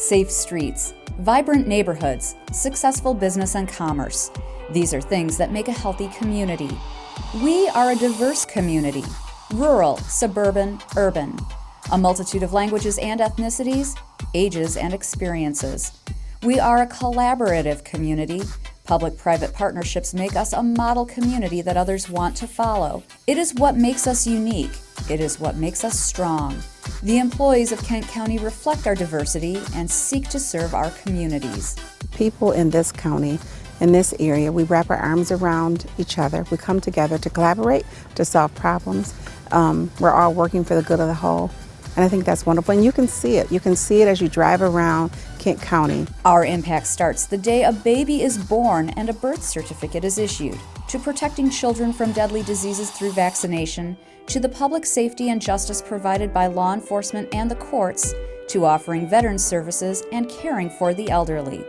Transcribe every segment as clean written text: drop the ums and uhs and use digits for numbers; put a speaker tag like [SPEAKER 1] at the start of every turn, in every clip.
[SPEAKER 1] safe streets, vibrant neighborhoods, successful business and commerce. These are things that make a healthy community. We are a diverse community, rural, suburban, urban, a multitude of languages and ethnicities, ages and experiences. We are a collaborative community. Public-private partnerships make us a model community that others want to follow. It is what makes us unique. It is what makes us strong. The employees of Kent County reflect our diversity and seek to serve our communities.
[SPEAKER 2] People in this county, in this area, we wrap our arms around each other. We come together to collaborate, to solve problems. We're all working for the good of the whole. And I think that's wonderful. And you can see it. You can see it as you drive around Kent County.
[SPEAKER 1] Our impact starts the day a baby is born and a birth certificate is issued, to protecting children from deadly diseases through vaccination, to the public safety and justice provided by law enforcement and the courts, to offering veterans services and caring for the elderly.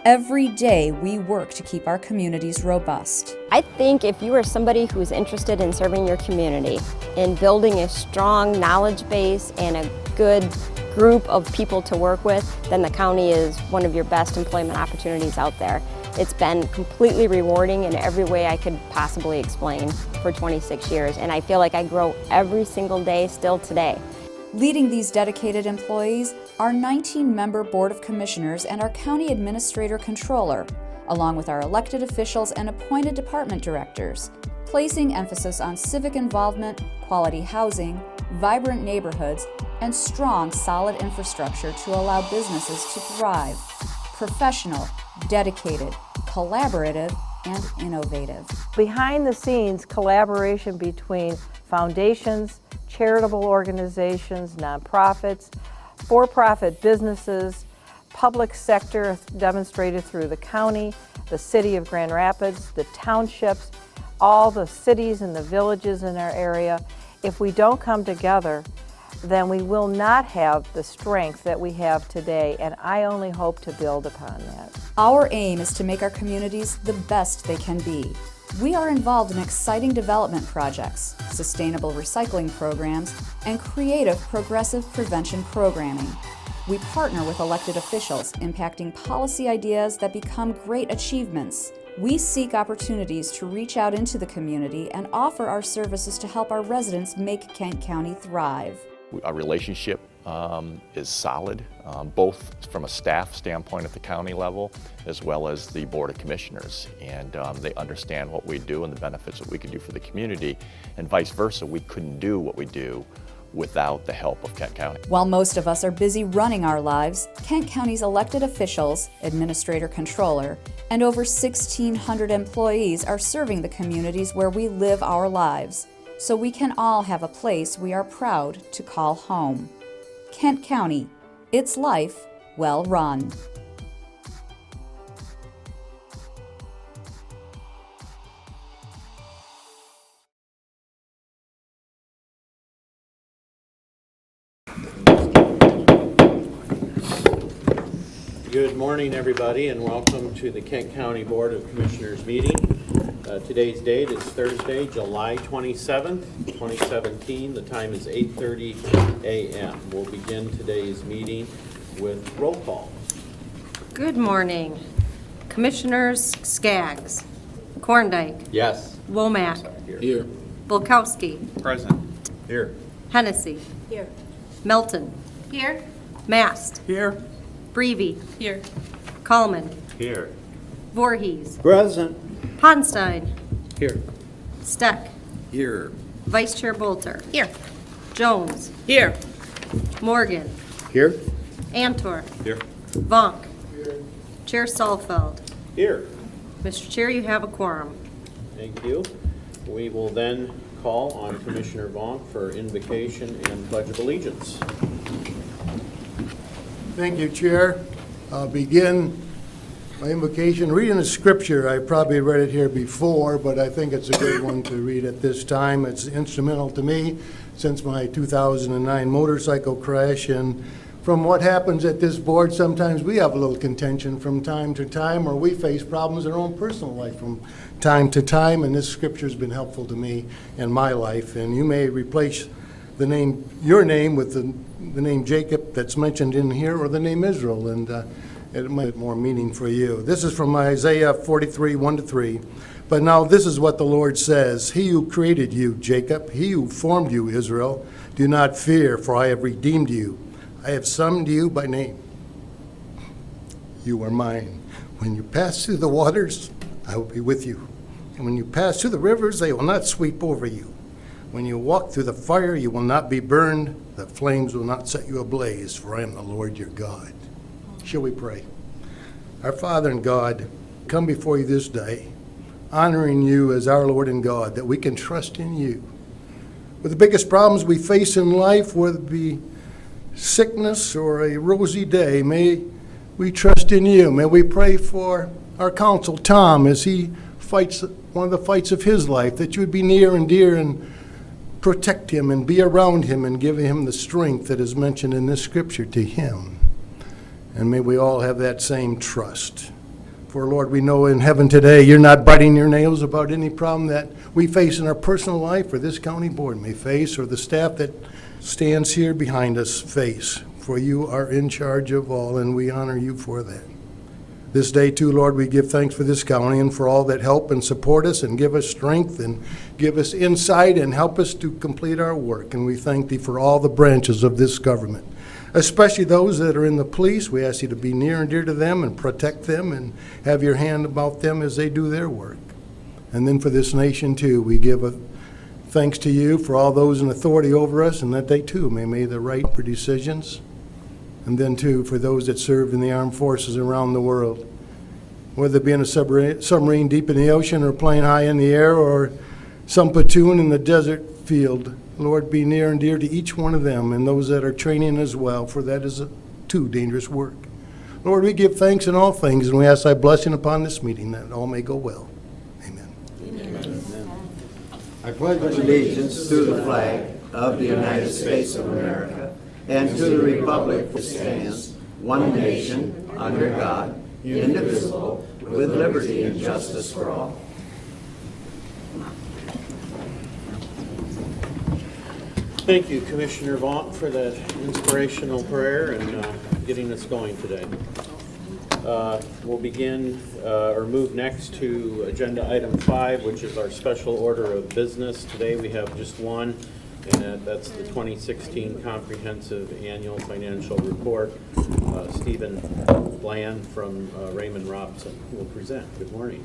[SPEAKER 1] Every day we work to keep our communities robust.
[SPEAKER 3] I think if you are somebody who is interested in serving your community, in building a strong knowledge base and a good group of people to work with, then the county is one of your best employment opportunities out there. It's been completely rewarding in every way I could possibly explain for 26 years, and I feel like I grow every single day still today.
[SPEAKER 1] Leading these dedicated employees, our 19-member Board of Commissioners and our County Administrator Controller, along with our elected officials and appointed department directors, placing emphasis on civic involvement, quality housing, vibrant neighborhoods, and strong, solid infrastructure to allow businesses to thrive. Professional, dedicated, collaborative, and innovative.
[SPEAKER 4] Behind the scenes, collaboration between foundations, charitable organizations, nonprofits, for-profit businesses, public sector demonstrated through the county, the city of Grand Rapids, the townships, all the cities and the villages in our area. If we don't come together, then we will not have the strength that we have today, and I only hope to build upon that.
[SPEAKER 1] Our aim is to make our communities the best they can be. We are involved in exciting development projects, sustainable recycling programs, and creative progressive prevention programming. We partner with elected officials, impacting policy ideas that become great achievements. We seek opportunities to reach out into the community and offer our services to help our residents make Kent County thrive.
[SPEAKER 5] Our relationship is solid, both from a staff standpoint at the county level as well as the Board of Commissioners. And they understand what we do and the benefits that we can do for the community, and vice versa. We couldn't do what we do without the help of Kent County.
[SPEAKER 1] While most of us are busy running our lives, Kent County's elected officials, administrator controller, and over 1,600 employees are serving the communities where we live our lives, so we can all have a place we are proud to call home. Kent County, its life well run.
[SPEAKER 6] Good morning, everybody, and welcome to the Kent County Board of Commissioners meeting. Today's date is Thursday, July 27th, 2017. The time is 8:30 a.m. We'll begin today's meeting with roll call.
[SPEAKER 7] Good morning. Commissioners Skaggs, Korndike,
[SPEAKER 6] Yes.
[SPEAKER 7] Womack,
[SPEAKER 6] Here.
[SPEAKER 7] Bulkowski,
[SPEAKER 6] Present. Here.
[SPEAKER 7] Hennessy,
[SPEAKER 3] Here.
[SPEAKER 7] Melton,
[SPEAKER 3] Here.
[SPEAKER 7] Mast,
[SPEAKER 6] Here.
[SPEAKER 7] Breivy, here. Kallman,
[SPEAKER 6] Here.
[SPEAKER 7] Voorhees,
[SPEAKER 6] Present.
[SPEAKER 7] Ponstein,
[SPEAKER 6] Here.
[SPEAKER 7] Steck,
[SPEAKER 6] Here.
[SPEAKER 7] Vice Chair Bolter, here. Jones,
[SPEAKER 6] Here.
[SPEAKER 7] Morgan,
[SPEAKER 6] Here.
[SPEAKER 7] Antor,
[SPEAKER 6] Here.
[SPEAKER 7] Vonk, Chair Salfeld.
[SPEAKER 6] Here.
[SPEAKER 7] Mr. Chair, you have a quorum.
[SPEAKER 6] Thank you. We will then call on Commissioner Vonk for invocation and pledge of allegiance.
[SPEAKER 8] Thank you, Chair. I'll begin my invocation reading a scripture. I probably read it here before, but I think it's a good one to read at this time. It's instrumental to me since my 2009 motorcycle crash. And from what happens at this board, sometimes we have a little contention from time to time, or we face problems in our own personal life from time to time. And this scripture has been helpful to me in my life. And you may replace your name with the name Jacob that's mentioned in here, or the name Israel, and it might have more meaning for you. This is from Isaiah 43, 1-3. But now this is what the Lord says: He who created you, Jacob, he who formed you, Israel, do not fear, for I have redeemed you. I have summoned you by name. You are mine. When you pass through the waters, I will be with you. And when you pass through the rivers, they will not sweep over you. When you walk through the fire, you will not be burned. The flames will not set you ablaze, for I am the Lord your God. Shall we pray? Our Father and God, come before you this day, honoring you as our Lord and God, that we can trust in you. With the biggest problems we face in life, whether it be sickness or a rosy day, may we trust in you. May we pray for our counsel, Tom, as he fights one of the fights of his life, that you would be near and dear and protect him and be around him and give him the strength that is mentioned in this scripture to him. And may we all have that same trust. For, Lord, we know in heaven today you're not biting your nails about any problem that we face in our personal life, or this county board may face, or the staff that stands here behind us face. For you are in charge of all, and we honor you for that. This day, too, Lord, we give thanks for this county and for all that help and support us and give us strength and give us insight and help us to complete our work. And we thank thee for all the branches of this government, especially those that are in the police. We ask you to be near and dear to them and protect them and have your hand about them as they do their work. And then for this nation, too, we give thanks to you for all those in authority over us, and that they, too, may make the right decisions. And then, too, for those that serve in the armed forces around the world, whether it be in a submarine deep in the ocean or plane high in the air or some platoon in the desert field. Lord, be near and dear to each one of them and those that are training as well, for that is too dangerous work. Lord, we give thanks in all things, and we ask thy blessing upon this meeting, that all may go well. Amen.
[SPEAKER 9] Amen. I pledge allegiance to the flag of the United States of America and to the republic which stands, one nation, under God, indivisible, with liberty and justice for all.
[SPEAKER 6] Thank you, Commissioner Vaughn, for that inspirational prayer and getting us going today. We'll begin or move next to agenda item 5, which is our special order of business. Today we have just one, and that's the 2016 Comprehensive Annual Financial Report. Stephen Bland from Raymond Robson will present. Good morning.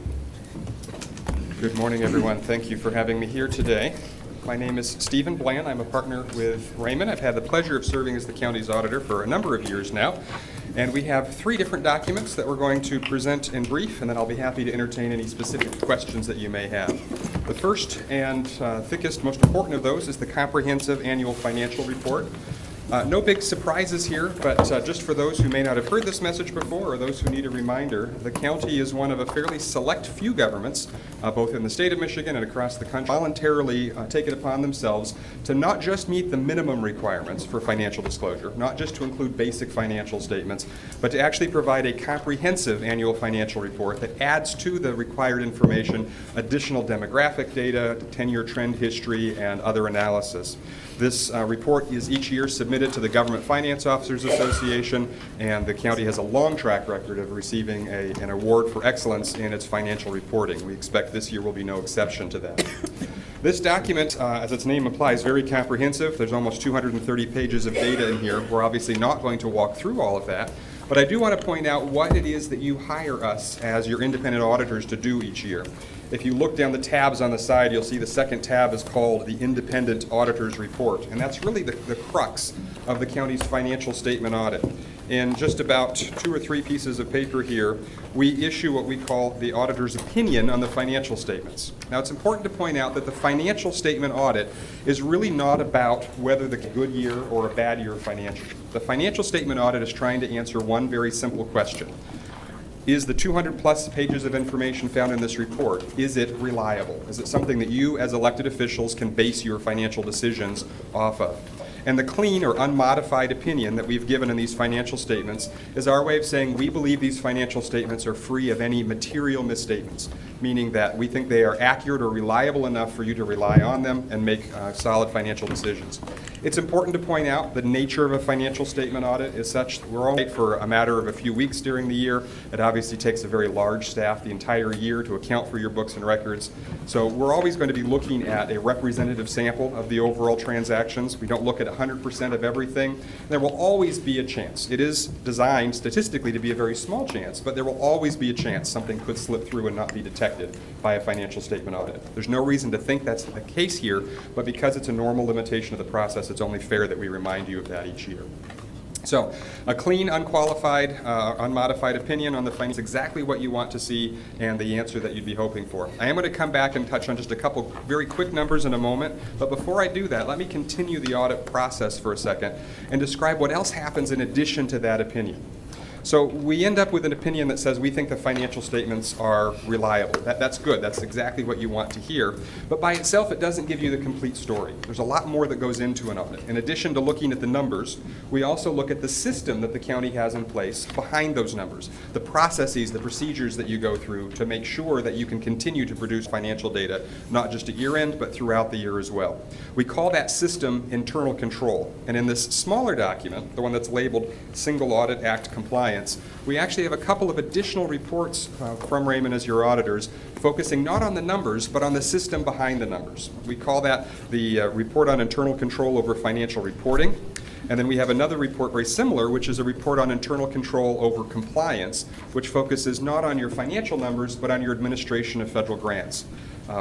[SPEAKER 10] Good morning, everyone. Thank you for having me here today. My name is Stephen Bland. I'm a partner with Raymond. I've had the pleasure of serving as the county's auditor for a number of years now. And we have 3 different documents that we're going to present in brief, and then I'll be happy to entertain any specific questions that you may have. The first and thickest, most important of those is the Comprehensive Annual Financial Report. No big surprises here, but just for those who may not have heard this message before or those who need a reminder, the county is one of a fairly select few governments, both in the state of Michigan and across the country, voluntarily take it upon themselves to not just meet the minimum requirements for financial disclosure, not just to include basic financial statements, but to actually provide a comprehensive annual financial report that adds to the required information additional demographic data, 10-year trend history, and other analysis. This report is each year submitted to the Government Finance Officers Association, and the county has a long track record of receiving an award for excellence in its financial reporting. We expect this year will be no exception to that. This document, as its name implies, very comprehensive. There's almost 230 pages of data in here. We're obviously not going to walk through all of that, but I do want to point out what it is that you hire us as your independent auditors to do each year. If you look down the tabs on the side, you'll see the second tab is called the Independent Auditor's Report, and that's really the crux of the county's financial statement audit. In just about 2 or 3 pieces of paper here, we issue what we call the auditor's opinion on the financial statements. Now, it's important to point out that the financial statement audit is really not about whether the good year or a bad year financially. The financial statement audit is trying to answer one very simple question. Is the 200 plus pages of information found in this report, is it reliable? Is it something that you as elected officials can base your financial decisions off of? And the clean or unmodified opinion that we've given in these financial statements is our way of saying we believe these financial statements are free of any material misstatements. meaning that we think they are accurate or reliable enough for you to rely on them and make solid financial decisions. It's important to point out the nature of a financial statement audit is such that we're only for a matter of a few weeks during the year. It obviously takes a very large staff the entire year to account for your books and records. So we're always going to be looking at a representative sample of the overall transactions. We don't look at 100% of everything. There will always be a chance. It is designed statistically to be a very small chance, but there will always be a chance something could slip through and not be detected by a financial statement audit. There's no reason to think that's the case here, but because it's a normal limitation of the process, it's only fair that we remind you of that each year. So, a clean, unqualified, unmodified opinion on the finance is exactly what you want to see and the answer that you'd be hoping for. I am going to come back and touch on just a couple very quick numbers in a moment, but before I do that, let me continue the audit process for a second and describe what else happens in addition to that opinion. So we end up with an opinion that says we think the financial statements are reliable. That's good. That's exactly what you want to hear. But by itself, it doesn't give you the complete story. There's a lot more that goes into an audit. In addition to looking at the numbers, we also look at the system that the county has in place behind those numbers, the processes, the procedures that you go through to make sure that you can continue to produce financial data, not just at year end, but throughout the year as well. We call that system internal control. And in this smaller document, the one that's labeled Single Audit Act Compliance, we actually have a couple of additional reports from Raymond as your auditors, focusing not on the numbers, but on the system behind the numbers. We call that the Report on Internal Control over Financial Reporting. And then we have another report very similar, which is a report on internal control over compliance, which focuses not on your financial numbers, but on your administration of federal grants.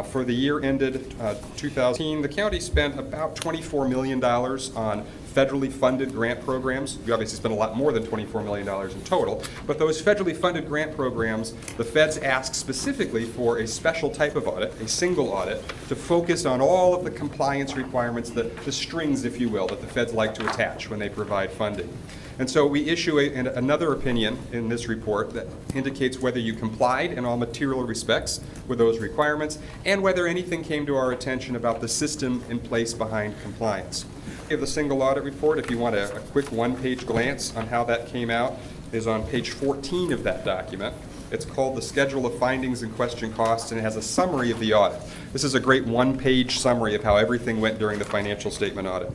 [SPEAKER 10] For the year ended 2018, the county spent about $24 million on federally funded grant programs. We obviously spent a lot more than $24 million in total, but those federally funded grant programs, the feds ask specifically for a special type of audit, a single audit, to focus on all of the compliance requirements, the strings, if you will, that the feds like to attach when they provide funding. And so we issue another opinion in this report that indicates whether you complied in all material respects with those requirements and whether anything came to our attention about the system in place behind compliance. We have the single audit report. If you want a quick one-page glance on how that came out, is on page 14 of that document. It's called the Schedule of Findings and Question Costs, and it has a summary of the audit. This is a great one-page summary of how everything went during the financial statement audit.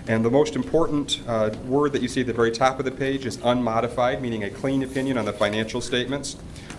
[SPEAKER 10] And the most important word that you see at the very top of the page is unmodified, meaning a clean opinion on the financial statements.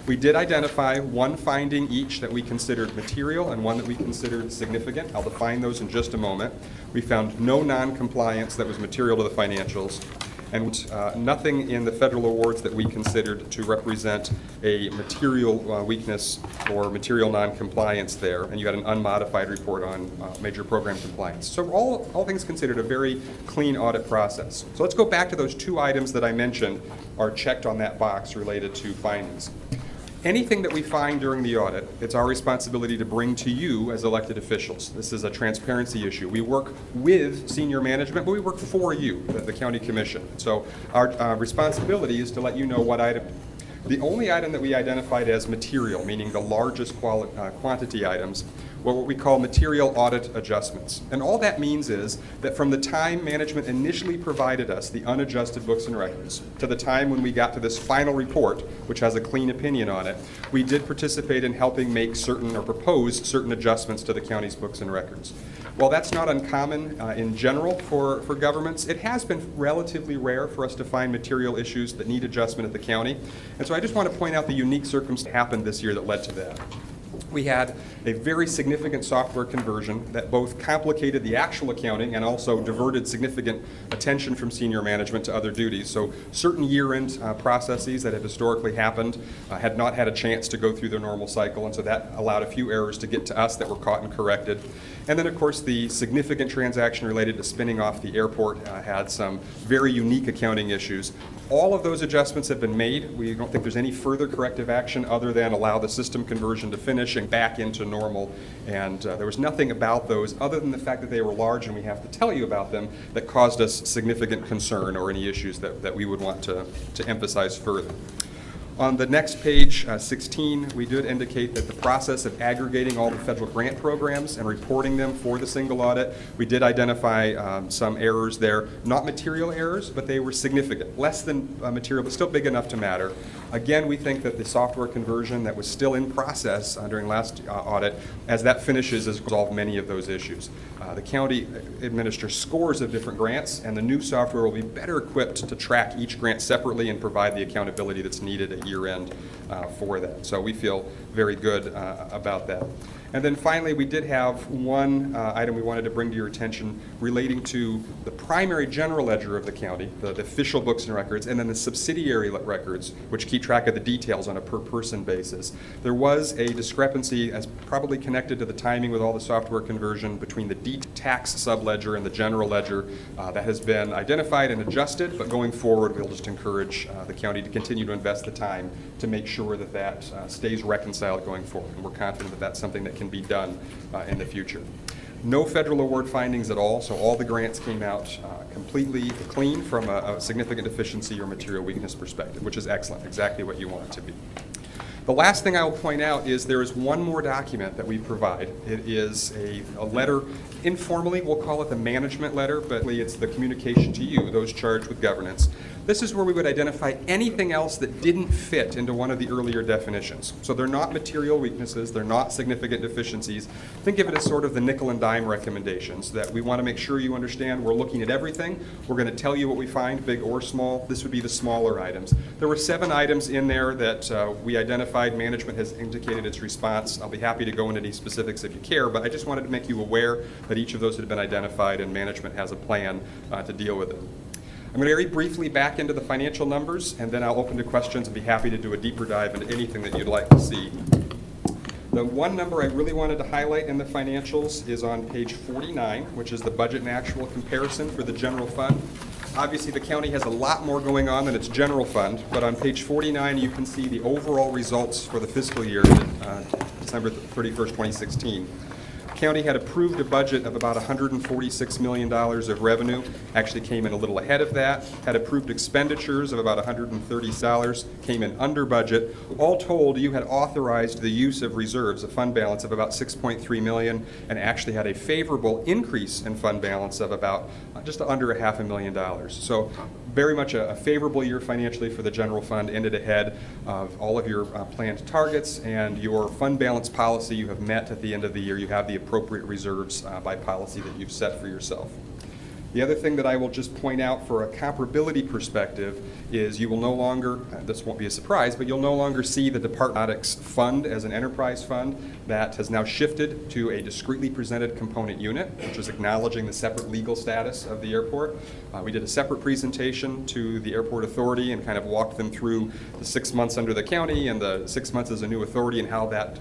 [SPEAKER 10] We did identify one finding each that we considered material and one that we considered significant. I'll define those in just a moment. We found no non-compliance that was material to the financials, and nothing in the federal awards that we considered to represent a material weakness or material non-compliance there, and you got an unmodified report on major program compliance. So all things considered, a very clean audit process. So let's go back to those two items that I mentioned are checked on that box related to findings. Anything that we find during the audit, it's our responsibility to bring to you as elected officials. This is a transparency issue. We work with senior management, but we work for you, the county commission. So our responsibility is to let you know what item. The only item that we identified as material, meaning the largest quantity items, were what we call material audit adjustments. And all that means is that from the time management initially provided us the unadjusted books and records to the time when we got to this final report, which has a clean opinion on it, we did participate in helping make certain or propose certain adjustments to the county's books and records. While that's not uncommon in general for governments, it has been relatively rare for us to find material issues that need adjustment at the county. And so I just want to point out the unique circumstance that happened this year that led to that. We had a very significant software conversion that both complicated the actual accounting and also diverted significant attention from senior management to other duties. So certain year-end processes that have historically happened had not had a chance to go through their normal cycle, and so that allowed a few errors to get to us that were caught and corrected. And then, of course, the significant transaction related to spinning off the airport had some very unique accounting issues. All of those adjustments have been made. We don't think there's any further corrective action other than allow the system conversion to finish and back into normal. And there was nothing about those other than the fact that they were large and we have to tell you about them that caused us significant concern or any issues that we would want to emphasize further. On the next page, 16, we did indicate that the process of aggregating all the federal grant programs and reporting them for the single audit, we did identify some errors there. Not material errors, but they were significant. Less than material, but still big enough to matter. Again, we think that the software conversion that was still in process during last audit, as that finishes, has resolved many of those issues. The county administers scores of different grants, and the new software will be better equipped to track each grant separately and provide the accountability that's needed at year end for that. So we feel very good about that. And then finally, we did have one item we wanted to bring to your attention relating to the primary general ledger of the county, the official books and records, and then the subsidiary records, which keep track of the details on a per-person basis. There was a discrepancy, as probably connected to the timing with all the software conversion, between the DEET tax subledger and the general ledger. That has been identified and adjusted, but going forward, we'll just encourage the county to continue to invest the time to make sure that that stays reconciled going forward. And we're confident that that's something that can be done in the future. No federal award findings at all, so all the grants came out completely clean from a significant deficiency or material weakness perspective, which is excellent, exactly what you want it to be. The last thing I will point out is there is one more document that we provide. It is a letter, informally we'll call it the management letter, but it's the communication to you, those charged with governance. This is where we would identify anything else that didn't fit into one of the earlier definitions. So they're not material weaknesses, they're not significant deficiencies. Think of it as sort of the nickel and dime recommendations that we want to make sure you understand. We're looking at everything. We're going to tell you what we find, big or small. This would be the smaller items. There were 7 items in there that we identified. Management has indicated its response. I'll be happy to go into any specifics if you care, but I just wanted to make you aware that each of those had been identified and management has a plan to deal with it. I'm going to very briefly back into the financial numbers, and then I'll open to questions and be happy to do a deeper dive into anything that you'd like to see. The one number I really wanted to highlight in the financials is on page 49, which is the budget and actual comparison for the general fund. Obviously, the county has a lot more going on than its general fund, but on page 49, you can see the overall results for the fiscal year, December 31st, 2016. County had approved a budget of about $146 million of revenue, actually came in a little ahead of that, had approved expenditures of about $130, came in under budget. All told, you had authorized the use of reserves, a fund balance of about $6.3 million, and actually had a favorable increase in fund balance of about just under $500,000. So very much a favorable year financially for the general fund, ended ahead of all of your planned targets, and your fund balance policy you have met at the end of the year. You have the appropriate reserves by policy that you've set for yourself. The other thing that I will just point out for a comparability perspective is you will no longer, this won't be a surprise, but you'll no longer see the Departmentics fund as an enterprise fund. That has now shifted to a discretely presented component unit, which is acknowledging the separate legal status of the airport. We did a separate presentation to the Airport Authority and kind of walked them through the 6 months under the county and the 6 months as a new authority and how that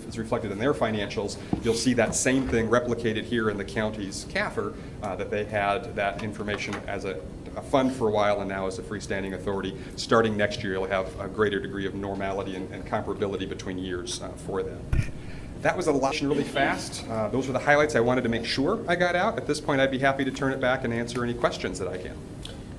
[SPEAKER 10] is reflected in their financials. You'll see that same thing replicated here in the county's CAFR, that they had that information as a fund for a while and now as a freestanding authority. Starting next year, you'll have a greater degree of normality and comparability between years for that. That was a lot really fast. Those were the highlights I wanted to make sure I got out. At this point, I'd be happy to turn it back and answer any questions that I can.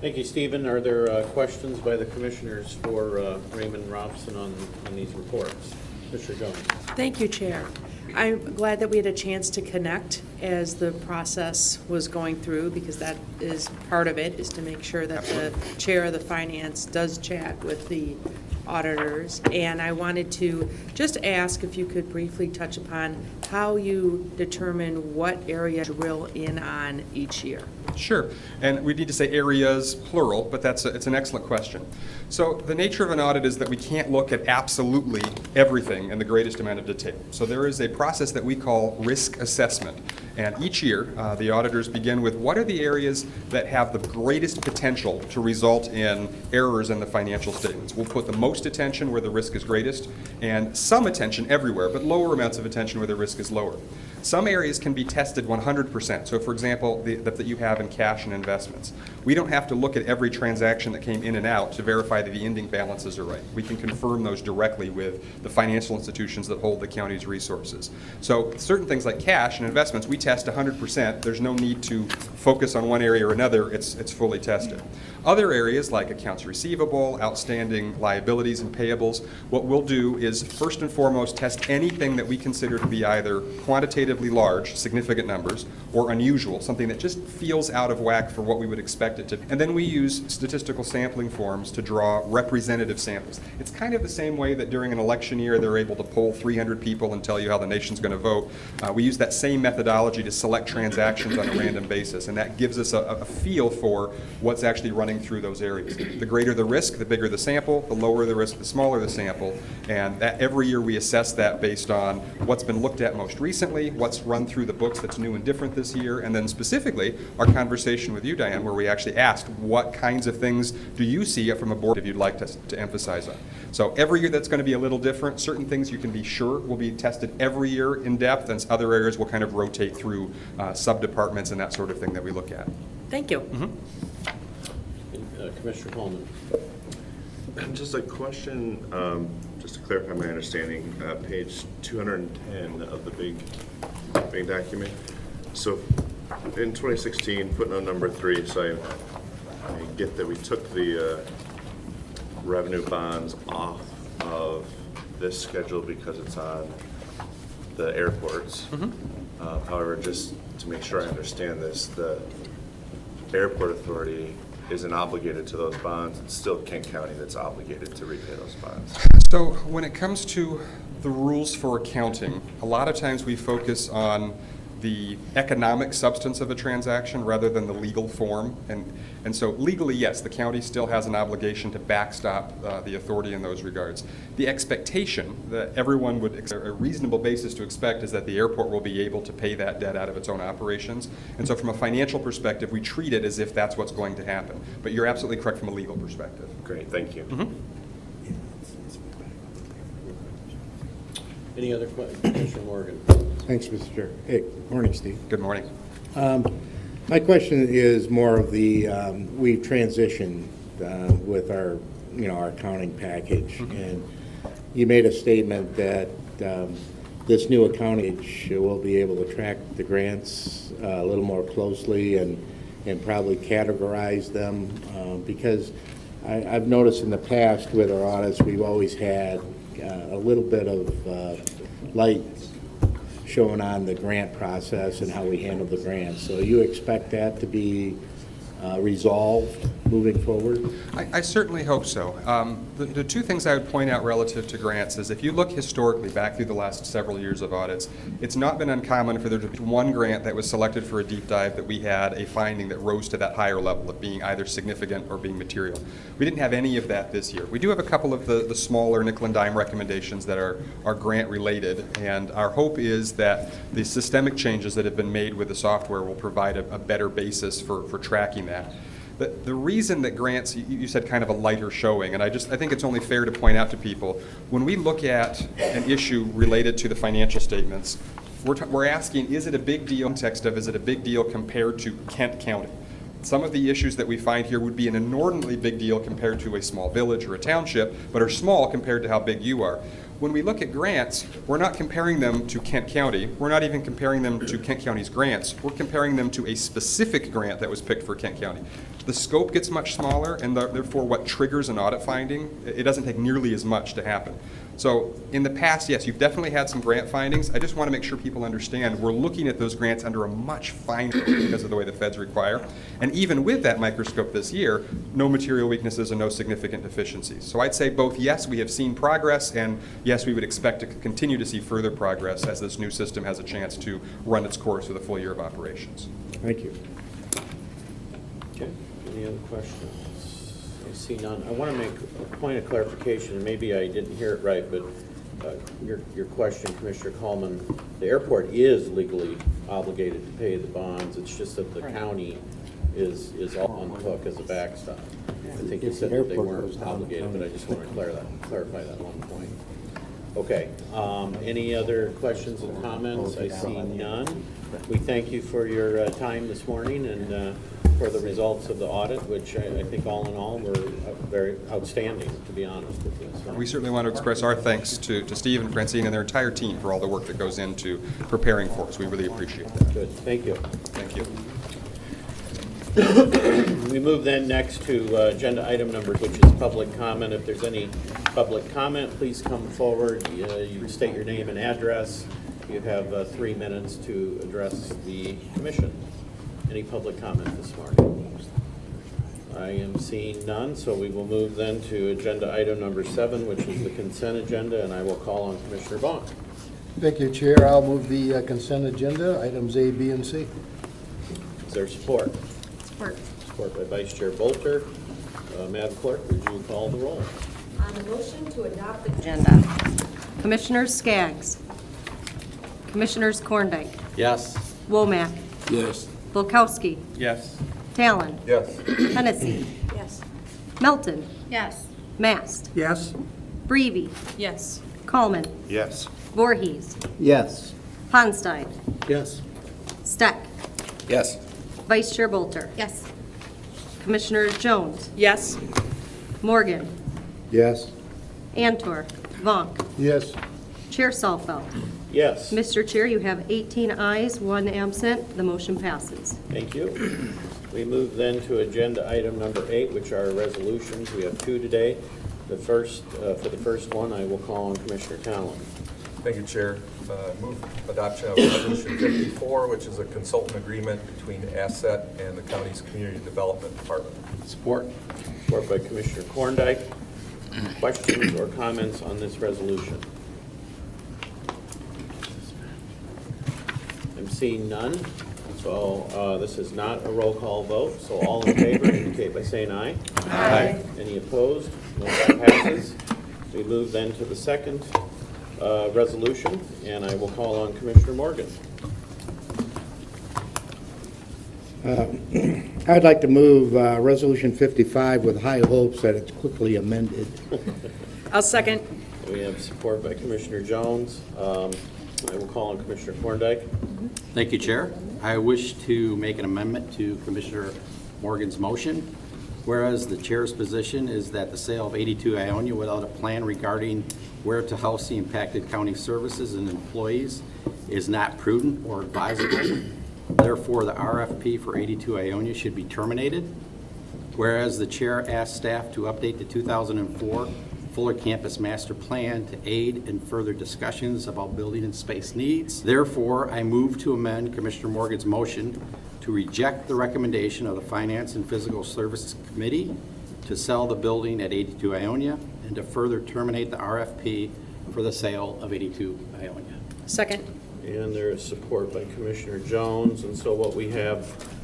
[SPEAKER 6] Thank you, Stephen. Are there questions by the commissioners for Raymond Robson on these reports? Mr. Jones.
[SPEAKER 11] Thank you, Chair. I'm glad that we had a chance to connect as the process was going through, because that is part of it, is to make sure that the chair of the finance does chat with the auditors. And I wanted to just ask if you could briefly touch upon how you determine what area to drill in on each year.
[SPEAKER 10] Sure, and we need to say areas plural, but it's an excellent question. So the nature of an audit is that we can't look at absolutely everything in the greatest amount of detail. So there is a process that we call risk assessment. And each year, the auditors begin with what are the areas that have the greatest potential to result in errors in the financial statements. We'll put the most attention where the risk is greatest, and some attention everywhere, but lower amounts of attention where the risk is lower. Some areas can be tested 100%. So for example, that you have in cash and investments. We don't have to look at every transaction that came in and out to verify that the ending balances are right. We can confirm those directly with the financial institutions that hold the county's resources. So certain things like cash and investments, we test 100%. There's no need to focus on one area or another. It's fully tested. Other areas like accounts receivable, outstanding liabilities and payables, what we'll do is first and foremost test anything that we consider to be either quantitatively large, significant numbers, or unusual, something that just feels out of whack for what we would expect it to be. And then we use statistical sampling forms to draw representative samples. It's kind of the same way that during an election year they're able to poll 300 people and tell you how the nation's going to vote. We use that same methodology to select transactions on a random basis, and that gives us a feel for what's actually running through those areas. The greater the risk, the bigger the sample, the lower the risk, the smaller the sample, and that every year we assess that based on what's been looked at most recently, what's run through the books that's new and different this year, and then specifically our conversation with you, Diane, where we actually asked what kinds of things do you see from a board if you'd like to emphasize on. So every year that's going to be a little different. Certain things you can be sure will be tested every year in depth, and other areas will kind of rotate through sub-departments and that sort of thing that we look at.
[SPEAKER 11] Thank you.
[SPEAKER 6] Commissioner Coleman.
[SPEAKER 12] Just a question, just to clarify my understanding, page 210 of the big document. So in 2016, footnote number 3, so I get that we took the revenue bonds off of this schedule because it's on the airports. However, just to make sure I understand this, the airport authority isn't obligated to those bonds. It's still Kent County that's obligated to repay those bonds.
[SPEAKER 10] So when it comes to the rules for accounting, a lot of times we focus on the economic substance of a transaction rather than the legal form. And so legally, yes, the county still has an obligation to backstop the authority in those regards. The expectation that everyone would, a reasonable basis to expect is that the airport will be able to pay that debt out of its own operations. And so from a financial perspective, we treat it as if that's what's going to happen. But you're absolutely correct from a legal perspective.
[SPEAKER 12] Great, thank you.
[SPEAKER 6] Any other questions? Commissioner Morgan.
[SPEAKER 13] Thanks, Mr. Chair. Hey, good morning, Steve.
[SPEAKER 10] Good morning.
[SPEAKER 13] My question is more of the, we've transitioned with our, our accounting package. And you made a statement that this new accounting will be able to track the grants a little more closely and probably categorize them. Because I've noticed in the past with our audits, we've always had a little bit of light showing on the grant process and how we handle the grants. So you expect that to be resolved moving forward?
[SPEAKER 10] I certainly hope so. The two things I would point out relative to grants is if you look historically back through the last several years of audits, it's not been uncommon for there to be one grant that was selected for a deep dive that we had a finding that rose to that higher level of being either significant or being material. We didn't have any of that this year. We do have a couple of the smaller nickel and dime recommendations that are grant related, and our hope is that the systemic changes that have been made with the software will provide a better basis for tracking that. The reason that grants, you said kind of a lighter showing, and I think it's only fair to point out to people, when we look at an issue related to the financial statements, we're asking, is it a big deal in context of, is it a big deal compared to Kent County? Some of the issues that we find here would be an inordinately big deal compared to a small village or a township, but are small compared to how big you are. When we look at grants, we're not comparing them to Kent County. We're not even comparing them to Kent County's grants. We're comparing them to a specific grant that was picked for Kent County. The scope gets much smaller, and therefore what triggers an audit finding, it doesn't take nearly as much to happen. So in the past, yes, you've definitely had some grant findings. I just want to make sure people understand we're looking at those grants under a much finer because of the way the feds require. And even with that microscope this year, no material weaknesses and no significant deficiencies. So I'd say both yes, we have seen progress, and yes, we would expect to continue to see further progress as this new system has a chance to run its course with a full year of operations.
[SPEAKER 13] Thank you.
[SPEAKER 6] Okay, any other questions? I see none. I want to make a point of clarification, and maybe I didn't hear it right, but your question, Commissioner Coleman, the airport is legally obligated to pay the bonds. It's just that the county is all on the hook as a backstop. I think you said that they weren't obligated, but I just want to clarify that one point. Okay, any other questions and comments? I see none. We thank you for your time this morning and for the results of the audit, which I think all in all were very outstanding, to be honest with you. So.
[SPEAKER 10] We certainly want to express our thanks to Steve and Francine and their entire team for all the work that goes into preparing for us. We really appreciate that.
[SPEAKER 6] Good, thank you.
[SPEAKER 10] Thank you.
[SPEAKER 6] We move then next to agenda item number, which is public comment. If there's any public comment, please come forward. You state your name and address, You have 3 minutes to address the commission. Any public comment this morning? I am seeing none, so we will move then to agenda item number 7, which is the consent agenda, and I will call on Commissioner Vaughn.
[SPEAKER 8] Thank you, Chair. I'll move the consent agenda, items A, B, and C.
[SPEAKER 6] Is there support?
[SPEAKER 7] Support.
[SPEAKER 6] Support by Vice Chair Bolter. Madam Clerk, would you call the roll?
[SPEAKER 7] On the motion to adopt the agenda, Commissioners Skaggs. Commissioners Korndike.
[SPEAKER 9] Yes.
[SPEAKER 7] Womack.
[SPEAKER 9] Yes.
[SPEAKER 7] Bulkowski.
[SPEAKER 10] Yes.
[SPEAKER 7] Talon.
[SPEAKER 12] Yes.
[SPEAKER 7] Hennessy.
[SPEAKER 11] Yes.
[SPEAKER 7] Melton.
[SPEAKER 11] Yes.
[SPEAKER 7] Mast.
[SPEAKER 8] Yes.
[SPEAKER 7] Breivy.
[SPEAKER 11] Yes.
[SPEAKER 7] Coleman.
[SPEAKER 12] Yes.
[SPEAKER 7] Voorhees.
[SPEAKER 9] Yes.
[SPEAKER 7] Ponstein.
[SPEAKER 8] Yes.
[SPEAKER 7] Steck.
[SPEAKER 9] Yes.
[SPEAKER 7] Vice Chair Bolter.
[SPEAKER 11] Yes.
[SPEAKER 7] Commissioners Jones.
[SPEAKER 11] Yes.
[SPEAKER 7] Morgan.
[SPEAKER 13] Yes.
[SPEAKER 7] Antor. Vonk.
[SPEAKER 8] Yes.
[SPEAKER 7] Chair Salfeld.
[SPEAKER 6] Yes.
[SPEAKER 7] Mr. Chair, you have 18 ayes, 1 absent. The motion passes.
[SPEAKER 6] Thank you. We move then to agenda item number 8, which are resolutions. We have 2 today. The first, for the first one, I will call on Commissioner Talon.
[SPEAKER 14] Thank you, Chair. Move adoption of Resolution 54, which is a consultant agreement between Asset and the county's Community Development Department.
[SPEAKER 9] Support.
[SPEAKER 6] Support by Commissioner Korndike. Questions or comments on this resolution? I'm seeing none. So this is not a roll call vote. So all in favor indicate by saying aye.
[SPEAKER 9] Aye.
[SPEAKER 6] Any opposed? Motion passes. We move then to the second resolution, and I will call on Commissioner Morgan.
[SPEAKER 13] I'd like to move Resolution 55 with high hopes that it's quickly amended.
[SPEAKER 11] I'll second.
[SPEAKER 6] We have support by Commissioner Jones. I will call on Commissioner Korndike.
[SPEAKER 9] Thank you, Chair. I wish to make an amendment to Commissioner Morgan's motion. Whereas the chair's position is that the sale of 82 Ionia without a plan regarding where to house the impacted county services and employees is not prudent or advisable. Therefore, the RFP for 82 Ionia should be terminated. Whereas the chair asked staff to update the 2004 Fuller Campus Master Plan to aid in further discussions about building and space needs. Therefore, I move to amend Commissioner Morgan's motion to reject the recommendation of the Finance and Physical Services Committee to sell the building at 82 Ionia and to further terminate the RFP for the sale of 82 Ionia.
[SPEAKER 11] Second.
[SPEAKER 6] And there is support by Commissioner Jones. And so what we have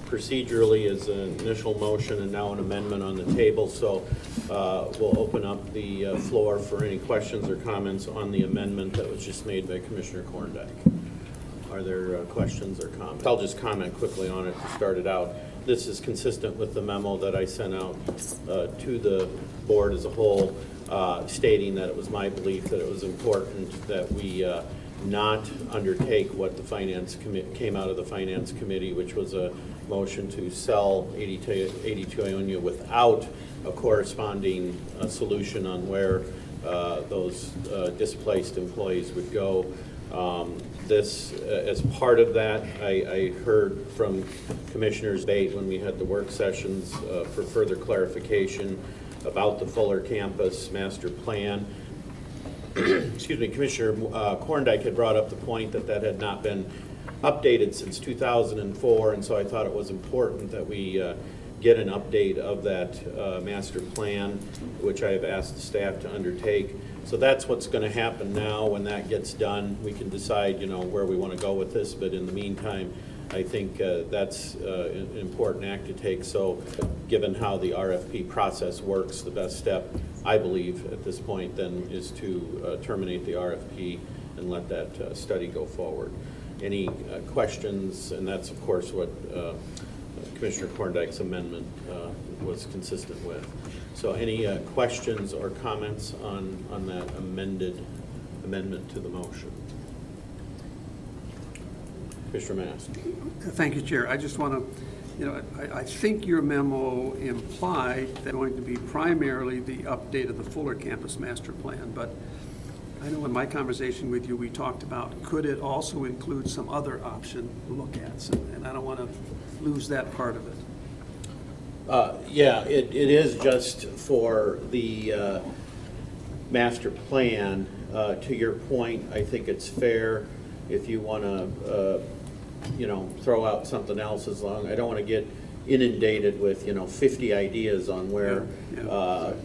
[SPEAKER 6] procedurally is an initial motion and now an amendment on the table. So we'll open up the floor for any questions or comments on the amendment that was just made by Commissioner Korndike. Are there questions or comments? I'll just comment quickly on it to start it out. This is consistent with the memo that I sent out to the board as a whole, stating that it was my belief that it was important that we not undertake what the finance came out of the finance committee, which was a motion to sell 82 Ionia without a corresponding solution on where those displaced employees would go. This, as part of that, I heard from Commissioners Bate when we had the work sessions for further clarification about the Fuller Campus Master Plan. Excuse me, Commissioner Korndike had brought up the point that that had not been updated since 2004, and so I thought it was important that we get an update of that master plan, which I have asked the staff to undertake. So that's what's going to happen now. When that gets done, we can decide, where we want to go with this. But in the meantime, I think that's an important act to take. So given how the RFP process works, the best step, I believe, at this point then is to terminate the RFP and let that study go forward. Any questions? And that's, of course, what Commissioner Korndike's amendment was consistent with. So any questions or comments on that amendment to the motion? Commissioner Mast.
[SPEAKER 15] Thank you, Chair. I just want to, I think your memo implied that going to be primarily the update of the Fuller Campus Master Plan, but I know in my conversation with you, we talked about, could it also include some other option look at, and I don't want to lose that part of it.
[SPEAKER 6] Yeah, it is just for the master plan. To your point, I think it's fair if you want to, throw out something else, as long, I don't want to get inundated with, 50 ideas on where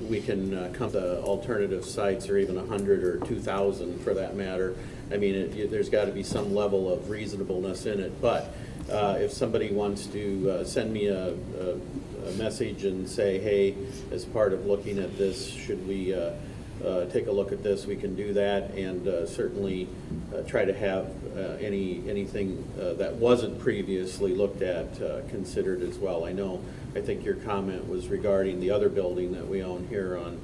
[SPEAKER 6] we can come to alternative sites, or even 100 or 2,000 for that matter. I mean, there's got to be some level of reasonableness in it. But if somebody wants to send me a message and say, hey, as part of looking at this, should we take a look at this, we can do that, and certainly try to have anything that wasn't previously looked at considered as well. I think your comment was regarding the other building that we own here on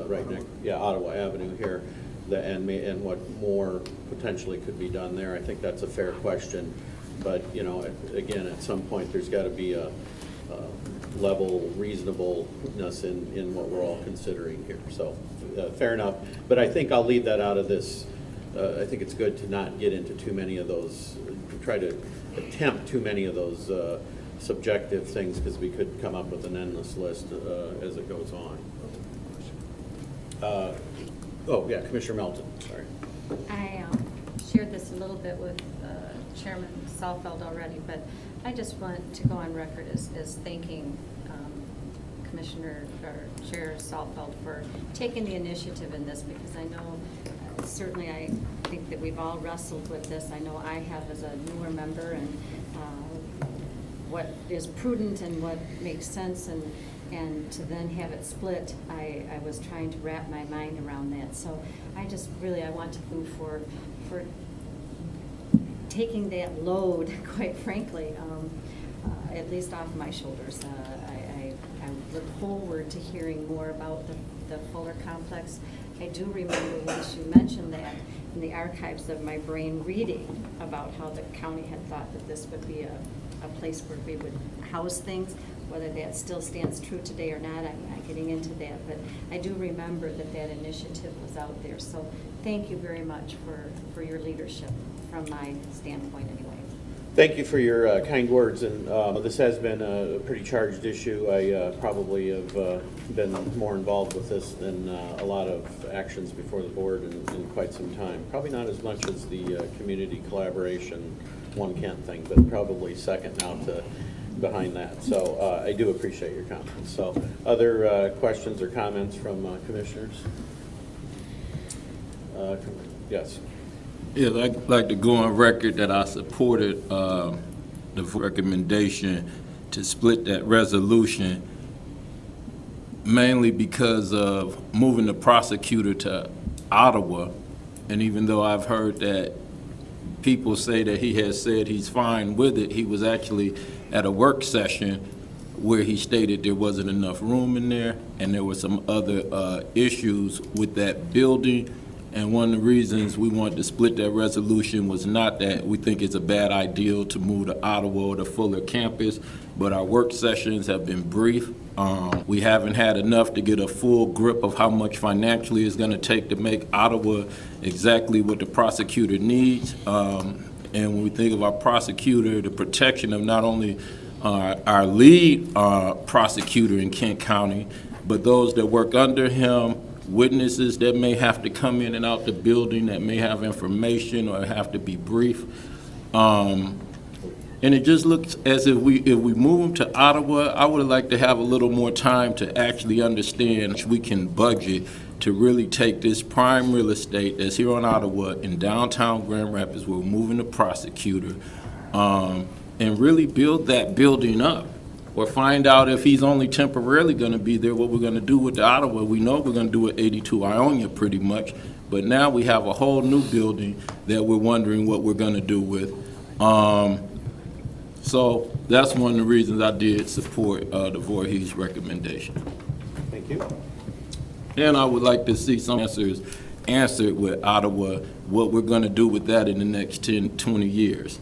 [SPEAKER 6] right next, Ottawa Avenue here, and what more potentially could be done there. I think that's a fair question, but again, at some point there's got to be a level reasonableness in what we're all considering here. So fair enough, but I think I'll leave that out of this. I think it's good to not get into too many of those, try to attempt too many of those subjective things, because we could come up with an endless list as it goes on. Commissioner Melton, sorry.
[SPEAKER 16] I shared this a little bit with Chairman Salfeld already, but I just want to go on record as thanking Commissioner or Chair Salfeld for taking the initiative in this, because I know certainly I think that we've all wrestled with this. I know I have as a newer member, and what is prudent and what makes sense, and to then have it split, I was trying to wrap my mind around that. So I want to move for taking that load, quite frankly, at least off my shoulders. I look forward to hearing more about the Fuller complex. I do remember once you mentioned that in the archives of my brain, reading about how the county had thought that this would be a place where we would house things. Whether that still stands true today or not, I'm not getting into that, but I do remember that initiative was out there. So thank you very much for your leadership from my standpoint anyway.
[SPEAKER 6] Thank you for your kind words, and this has been a pretty charged issue. I probably have been more involved with this than a lot of actions before the board in quite some time. Probably not as much as the community collaboration One Kent thing, but probably second now to behind that. So I do appreciate your comments. So other questions or comments from commissioners? Yes.
[SPEAKER 17] Yeah, I'd like to go on record that I supported the recommendation to split that resolution, mainly because of moving the prosecutor to Ottawa. And even though I've heard that people say that he has said he's fine with it, he was actually at a work session where he stated there wasn't enough room in there, and there were some other issues with that building. And one of the reasons we wanted to split that resolution was not that we think it's a bad idea to move to Ottawa or the Fuller campus, but our work sessions have been brief. We haven't had enough to get a full grip of how much financially it's going to take to make Ottawa exactly what the prosecutor needs. And when we think of our prosecutor, the protection of not only our lead prosecutor in Kent County, but those that work under him, witnesses that may have to come in and out the building that may have information or have to be brief. And it just looks as if we move them to Ottawa, I would like to have a little more time to actually understand we can budget to really take this prime real estate that's here on Ottawa in downtown Grand Rapids, where we're moving the prosecutor, and really build that building up. Or find out if he's only temporarily going to be there, what we're going to do with the Ottawa. We know we're going to do with 82 Ionia pretty much, but now we have a whole new building that we're wondering what we're going to do with. So that's one of the reasons I did support the Voorhees recommendation.
[SPEAKER 6] Thank you.
[SPEAKER 17] And I would like to see some answers answered with Ottawa, what we're going to do with that in the next 10, 20 years.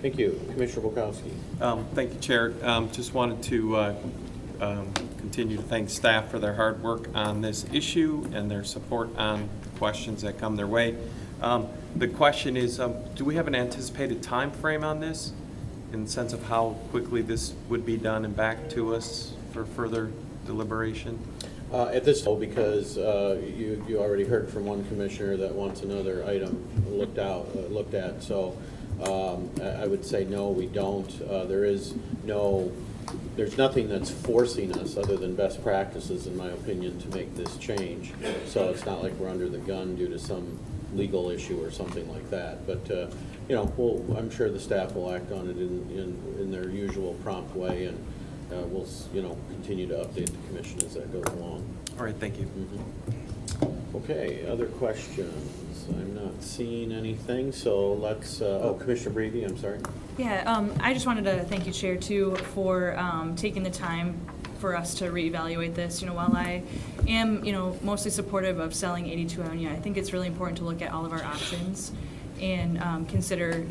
[SPEAKER 6] Thank you. Commissioner Volkowski.
[SPEAKER 18] Thank you, Chair. Just wanted to continue to thank staff for their hard work on this issue and their support on questions that come their way. The question is, do we have an anticipated time frame on this in the sense of how quickly this would be done and back to us for further deliberation?
[SPEAKER 6] At this time, because you already heard from one commissioner that wants another item looked at, so I would say no, we don't. There's nothing that's forcing us other than best practices, in my opinion, to make this change. So it's not like we're under the gun due to some legal issue or something like that. But you know, I'm sure the staff will act on it in their usual prompt way, and we'll continue to update the commission as that goes along.
[SPEAKER 18] All right, thank you.
[SPEAKER 6] Okay, other questions? I'm not seeing anything, so let's, Commissioner Brevy, I'm sorry.
[SPEAKER 19] Yeah, I just wanted to thank you, Chair, too, for taking the time for us to reevaluate this. While I am, mostly supportive of selling 82 Ionia, I think it's really important to look at all of our options and consider,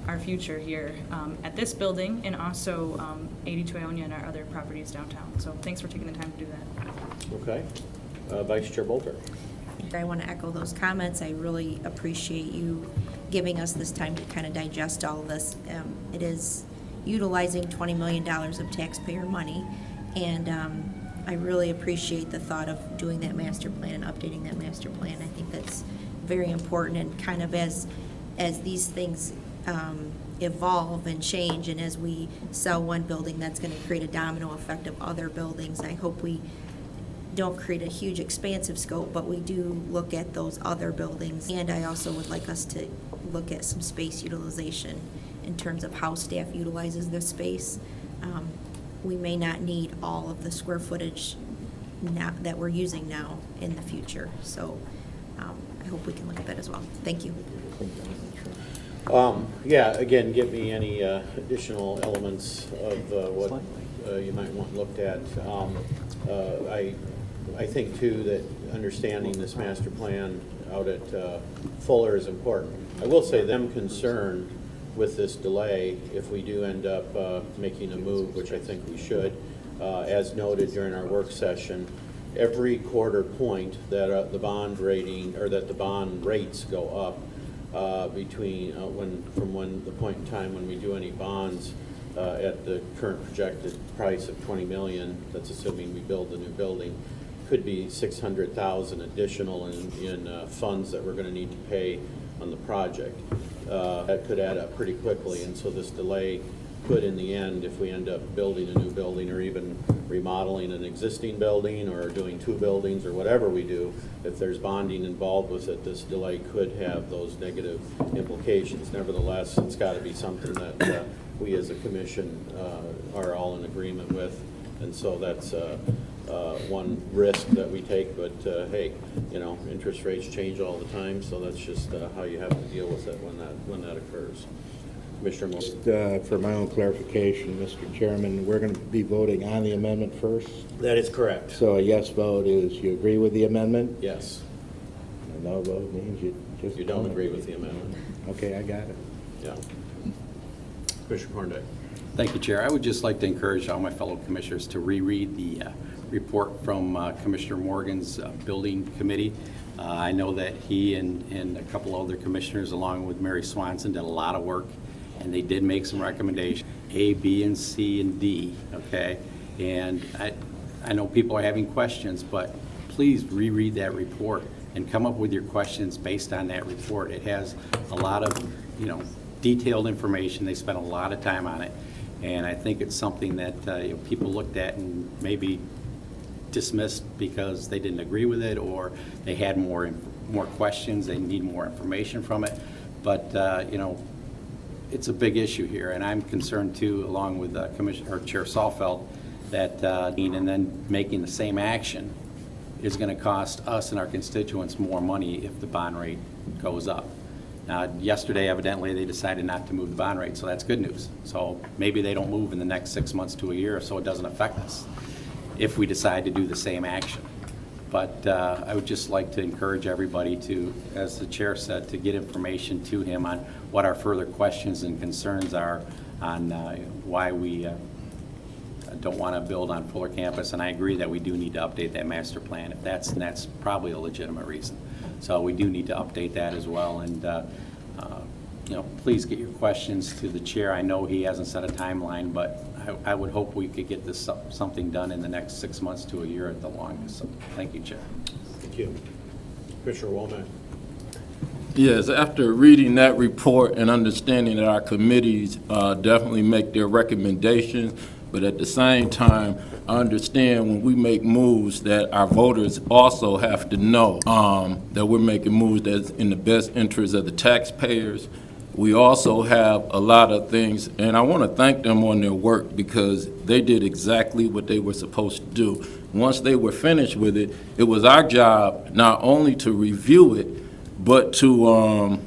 [SPEAKER 19] our future here at this building and also 82 Ionia and our other properties downtown. So thanks for taking the time to do that.
[SPEAKER 6] Okay. Vice Chair Bolter.
[SPEAKER 20] I want to echo those comments. I really appreciate you giving us this time to kind of digest all of this. It is utilizing $20 million of taxpayer money, and I really appreciate the thought of doing that master plan and updating that master plan. I think that's very important, and kind of as these things evolve and change, and as we sell one building, that's going to create a domino effect of other buildings. I hope we don't create a huge expansive scope, but we do look at those other buildings. And I also would like us to look at some space utilization in terms of how staff utilizes their space. We may not need all of the square footage now that we're using now in the future. So I hope we can look at that as well. Thank you.
[SPEAKER 6] Yeah, again, give me any additional elements of what you might want looked at. I think, too, that understanding this master plan out at Fuller is important. I will say them concerned with this delay, if we do end up making a move, which I think we should, as noted during our work session, every quarter point that the bond rating, or that the bond rates go up from the point in time when we do any bonds at the current projected price of $20 million, that's assuming we build the new building, could be $600,000 additional in funds that we're going to need to pay on the project. That could add up pretty quickly, and so this delay could, in the end, if we end up building a new building or even remodeling an existing building or doing two buildings or whatever we do, if there's bonding involved with it, this delay could have those negative implications. Nevertheless, it's got to be something that we as a commission are all in agreement with, and so that's one risk that we take, but hey, interest rates change all the time, so that's just how you have to deal with it when that occurs. Commissioner Moore.
[SPEAKER 13] Just for my own clarification, Mr. Chairman, we're going to be voting on the amendment first?
[SPEAKER 6] That is correct.
[SPEAKER 13] So a yes vote is you agree with the amendment?
[SPEAKER 6] Yes.
[SPEAKER 13] A no vote means you
[SPEAKER 6] don't agree with the amendment.
[SPEAKER 13] Okay, I got it.
[SPEAKER 6] Yeah. Commissioner Cornday.
[SPEAKER 21] Thank you, Chair. I would just like to encourage all my fellow commissioners to reread the report from Commissioner Morgan's building committee. I know that he and a couple other commissioners, along with Mary Swanson, did a lot of work, and they did make some recommendations, A, B, and C, and D, okay? And I know people are having questions, but please reread that report and come up with your questions based on that report. It has a lot of, detailed information. They spent a lot of time on it, and I think it's something that people looked at and maybe dismissed because they didn't agree with it, or they had more questions, they need more information from it. But it's a big issue here, and I'm concerned too, along with Chair Salfeld, that and then making the same action is going to cost us and our constituents more money if the bond rate goes up. Now, yesterday, evidently, they decided not to move the bond rate, so that's good news. So maybe they don't move in the next 6 months to a year, so it doesn't affect us if we decide to do the same action. But I would just like to encourage everybody to, as the chair said, to get information to him on what our further questions and concerns are on why we don't want to build on Fuller campus. And I agree that we do need to update that master plan. If that's probably a legitimate reason. So we do need to update that as well. And please get your questions to the chair. I know he hasn't set a timeline, but I would hope we could get this something done in the next 6 months to a year at the longest. So, thank you, Chair.
[SPEAKER 6] Thank you. Commissioner Womack.
[SPEAKER 17] Yes, after reading that report and understanding that our committees definitely make their recommendations, but at the same time, I understand when we make moves that our voters also have to know that we're making moves that's in the best interest of the taxpayers. We also have a lot of things, and I want to thank them on their work because they did exactly what they were supposed to do. Once they were finished with it, it was our job not only to review it, but to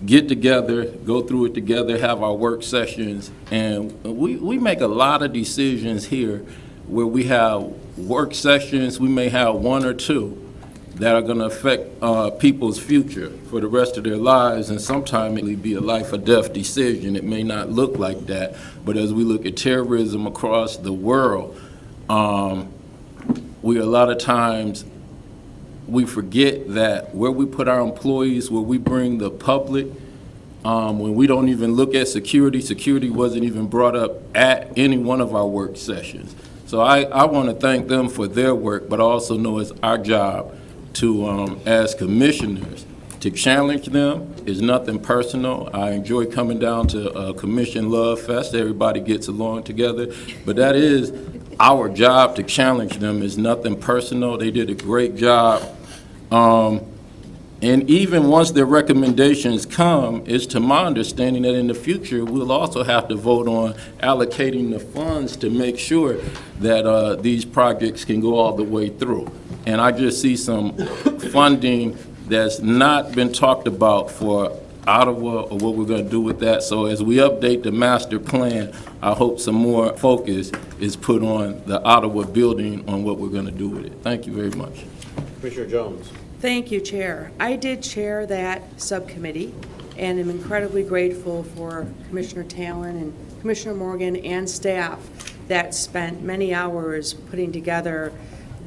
[SPEAKER 17] get together, go through it together, have our work sessions, and we make a lot of decisions here where we have work sessions, we may have one or two that are going to affect people's future for the rest of their lives, and sometimes it may be a life or death decision. It may not look like that, but as we look at terrorism across the world, we a lot of times we forget that where we put our employees, where we bring the public, when we don't even look at security wasn't even brought up at any one of our work sessions. So I want to thank them for their work, but I also know it's our job to, as commissioners, to challenge them. It's nothing personal. I enjoy coming down to Commission Love Fest. Everybody gets along together, but that is our job, to challenge them. Is nothing personal. They did a great job. And even once their recommendations come, it's to my understanding that in the future, we'll also have to vote on allocating the funds to make sure that these projects can go all the way through. And I just see some funding that's not been talked about for Ottawa or what we're going to do with that. So as we update the master plan, I hope some more focus is put on the Ottawa building on what we're going to do with it. Thank you very much.
[SPEAKER 6] Commissioner Jones.
[SPEAKER 11] Thank you, Chair. I did chair that subcommittee and am incredibly grateful for Commissioner Talon and Commissioner Morgan and staff that spent many hours putting together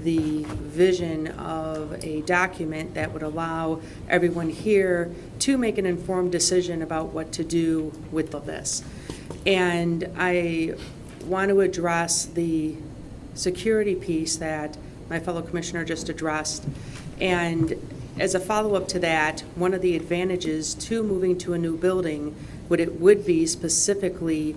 [SPEAKER 11] the vision of a document that would allow everyone here to make an informed decision about what to do with all this. And I want to address the security piece that my fellow commissioner just addressed. And as a follow-up to that, one of the advantages to moving to a new building would be specifically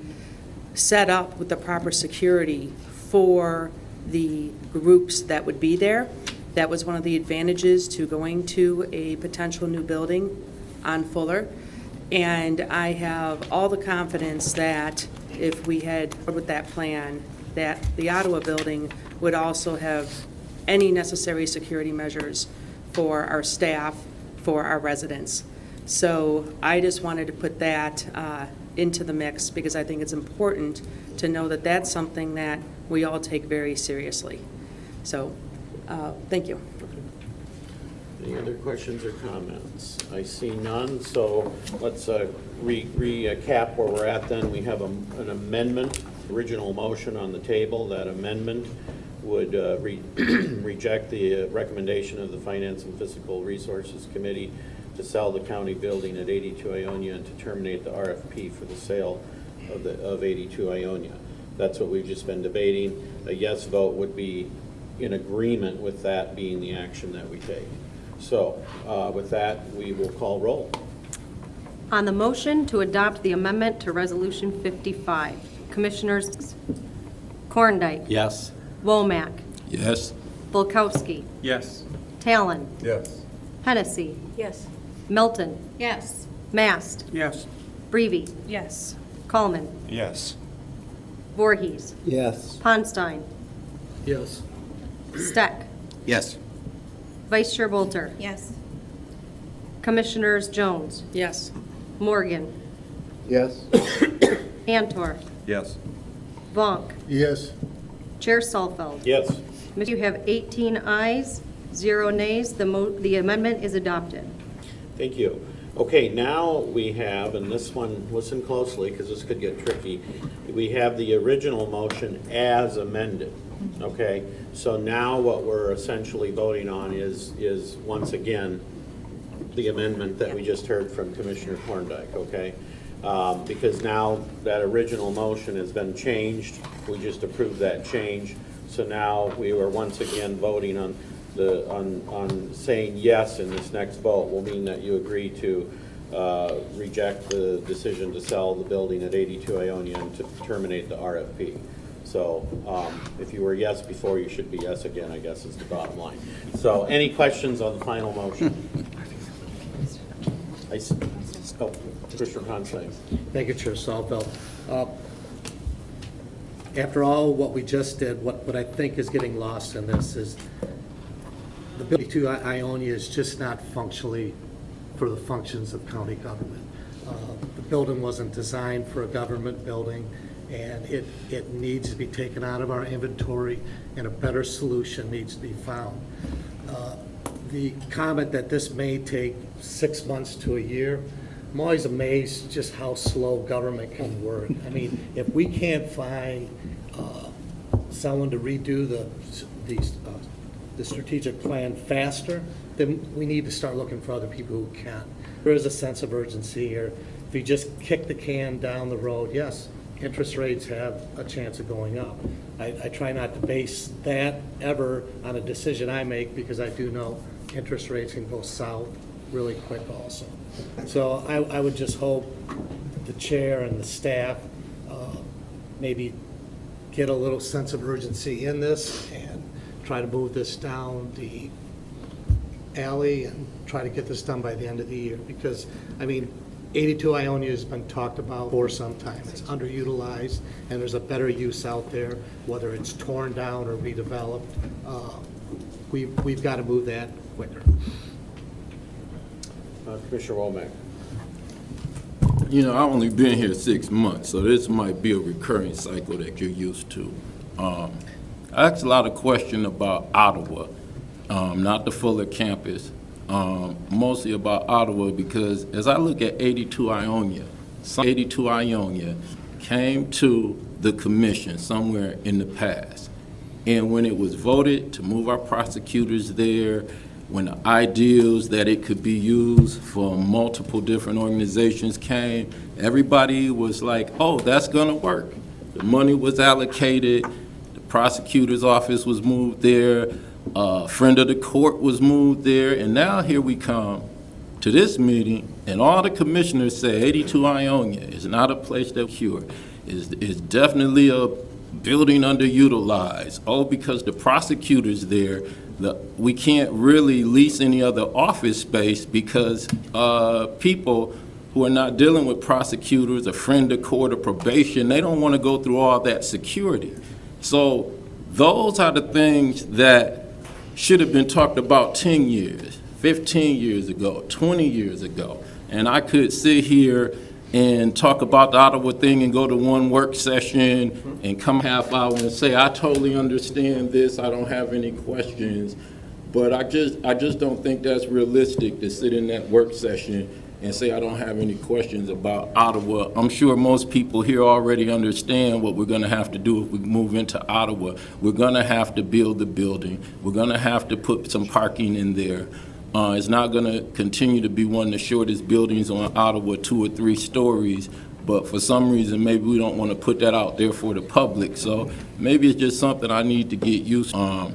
[SPEAKER 11] set up with the proper security for the groups that would be there. That was one of the advantages to going to a potential new building on Fuller. And I have all the confidence that if we had with that plan, that the Ottawa building would also have any necessary security measures for our staff, for our residents. So I just wanted to put that into the mix because I think it's important to know that that's something that we all take very seriously. So, thank you.
[SPEAKER 6] Any other questions or comments? I see none, so let's recap where we're at then. We have an amendment, original motion on the table. That amendment would reject the recommendation of the Finance and Fiscal Resources Committee to sell the county building at 82 Ionia and to terminate the RFP for the sale of 82 Ionia. That's what we've just been debating. A yes vote would be in agreement with that being the action that we take. So with that, we will call roll.
[SPEAKER 7] On the motion to adopt the amendment to Resolution 55, Commissioners Korndike.
[SPEAKER 21] Yes.
[SPEAKER 7] Womack.
[SPEAKER 17] Yes.
[SPEAKER 7] Bulkowski.
[SPEAKER 18] Yes.
[SPEAKER 7] Talon.
[SPEAKER 14] Yes.
[SPEAKER 7] Hennessy.
[SPEAKER 16] Yes.
[SPEAKER 7] Milton.
[SPEAKER 16] Yes.
[SPEAKER 7] Mast.
[SPEAKER 15] Yes.
[SPEAKER 7] Breivy.
[SPEAKER 19] Yes.
[SPEAKER 7] Coleman.
[SPEAKER 18] Yes.
[SPEAKER 7] Voorhees.
[SPEAKER 9] Yes.
[SPEAKER 7] Ponstein.
[SPEAKER 15] Yes.
[SPEAKER 7] Steck.
[SPEAKER 21] Yes.
[SPEAKER 7] Vice Chair Bolter.
[SPEAKER 16] Yes.
[SPEAKER 7] Commissioners Jones.
[SPEAKER 11] Yes.
[SPEAKER 7] Morgan.
[SPEAKER 9] Yes.
[SPEAKER 7] Antor.
[SPEAKER 14] Yes.
[SPEAKER 8] Yes.
[SPEAKER 7] Vonk. Chair Salfeld.
[SPEAKER 6] Yes.
[SPEAKER 7] You have 18 ayes, 0 nays. The amendment is adopted.
[SPEAKER 6] Thank you. Okay, now we have, and this one, listen closely because this could get tricky. We have the original motion as amended. Okay, so now what we're essentially voting on is once again the amendment that we just heard from Commissioner Thorndike, okay? Because now that original motion has been changed, we just approved that change. So now we are once again voting on on saying yes in this next vote will mean that you agree to reject the decision to sell the building at 82 Ionia and to terminate the RFP. So if you were yes before, you should be yes again, I guess is the bottom line. So any questions on the final motion? Commissioner Constantine.
[SPEAKER 2] Thank you, Chair Salveld. After all what we just did, what I think is getting lost in this is the building to Ionia is just not functionally for the functions of county government. The building wasn't designed for a government building, and it needs to be taken out of our inventory, and a better solution needs to be found. The comment that this may take 6 months to a year, I'm always amazed just how slow government can work. I mean, if we can't find someone to redo the strategic plan faster, then we need to start looking for other people who can. There is a sense of urgency here. If you just kick the can down the road, yes, interest rates have a chance of going up. I try not to base that ever on a decision I make, because I do know interest rates can go south really quick also. So I would just hope the chair and the staff maybe get a little sense of urgency in this and try to move this down the alley and try to get this done by the end of the year. Because, I mean, 82 Ionia has been talked about for some time. It's underutilized, and there's a better use out there, whether it's torn down or redeveloped. We've got to move that quicker.
[SPEAKER 6] Commissioner Womack.
[SPEAKER 17] You know, I've only been here 6 months, so this might be a recurring cycle that you're used to. I asked a lot of questions about Ottawa, not the Fuller campus, mostly about Ottawa, because as I look at 82 Ionia, 82 Ionia came to the commission somewhere in the past. And when it was voted to move our prosecutors there, when the ideals that it could be used for multiple different organizations came, everybody was like, oh, that's gonna work. The money was allocated, the prosecutor's office was moved there, a friend of the court was moved there, and now here we come to this meeting, and all the commissioners say 82 Ionia is not a place that cure. It's definitely a building underutilized. Oh, because the prosecutors there, we can't really lease any other office space because people who are not dealing with prosecutors, a friend of court, or probation, they don't want to go through all that security. So those are the things that should have been talked about 10 years, 15 years ago, 20 years ago. And I could sit here and talk about the Ottawa thing and go to one work session and come half hour and say, I totally understand this, I don't have any questions. But I just don't think that's realistic to sit in that work session and say I don't have any questions about Ottawa. I'm sure most people here already understand what we're gonna have to do if we move into Ottawa. We're gonna have to build the building. We're gonna have to put some parking in there. It's not going to continue to be one of the shortest buildings on Ottawa, 2 or 3 stories, but for some reason, maybe we don't want to put that out there for the public. So maybe it's just something I need to get used to.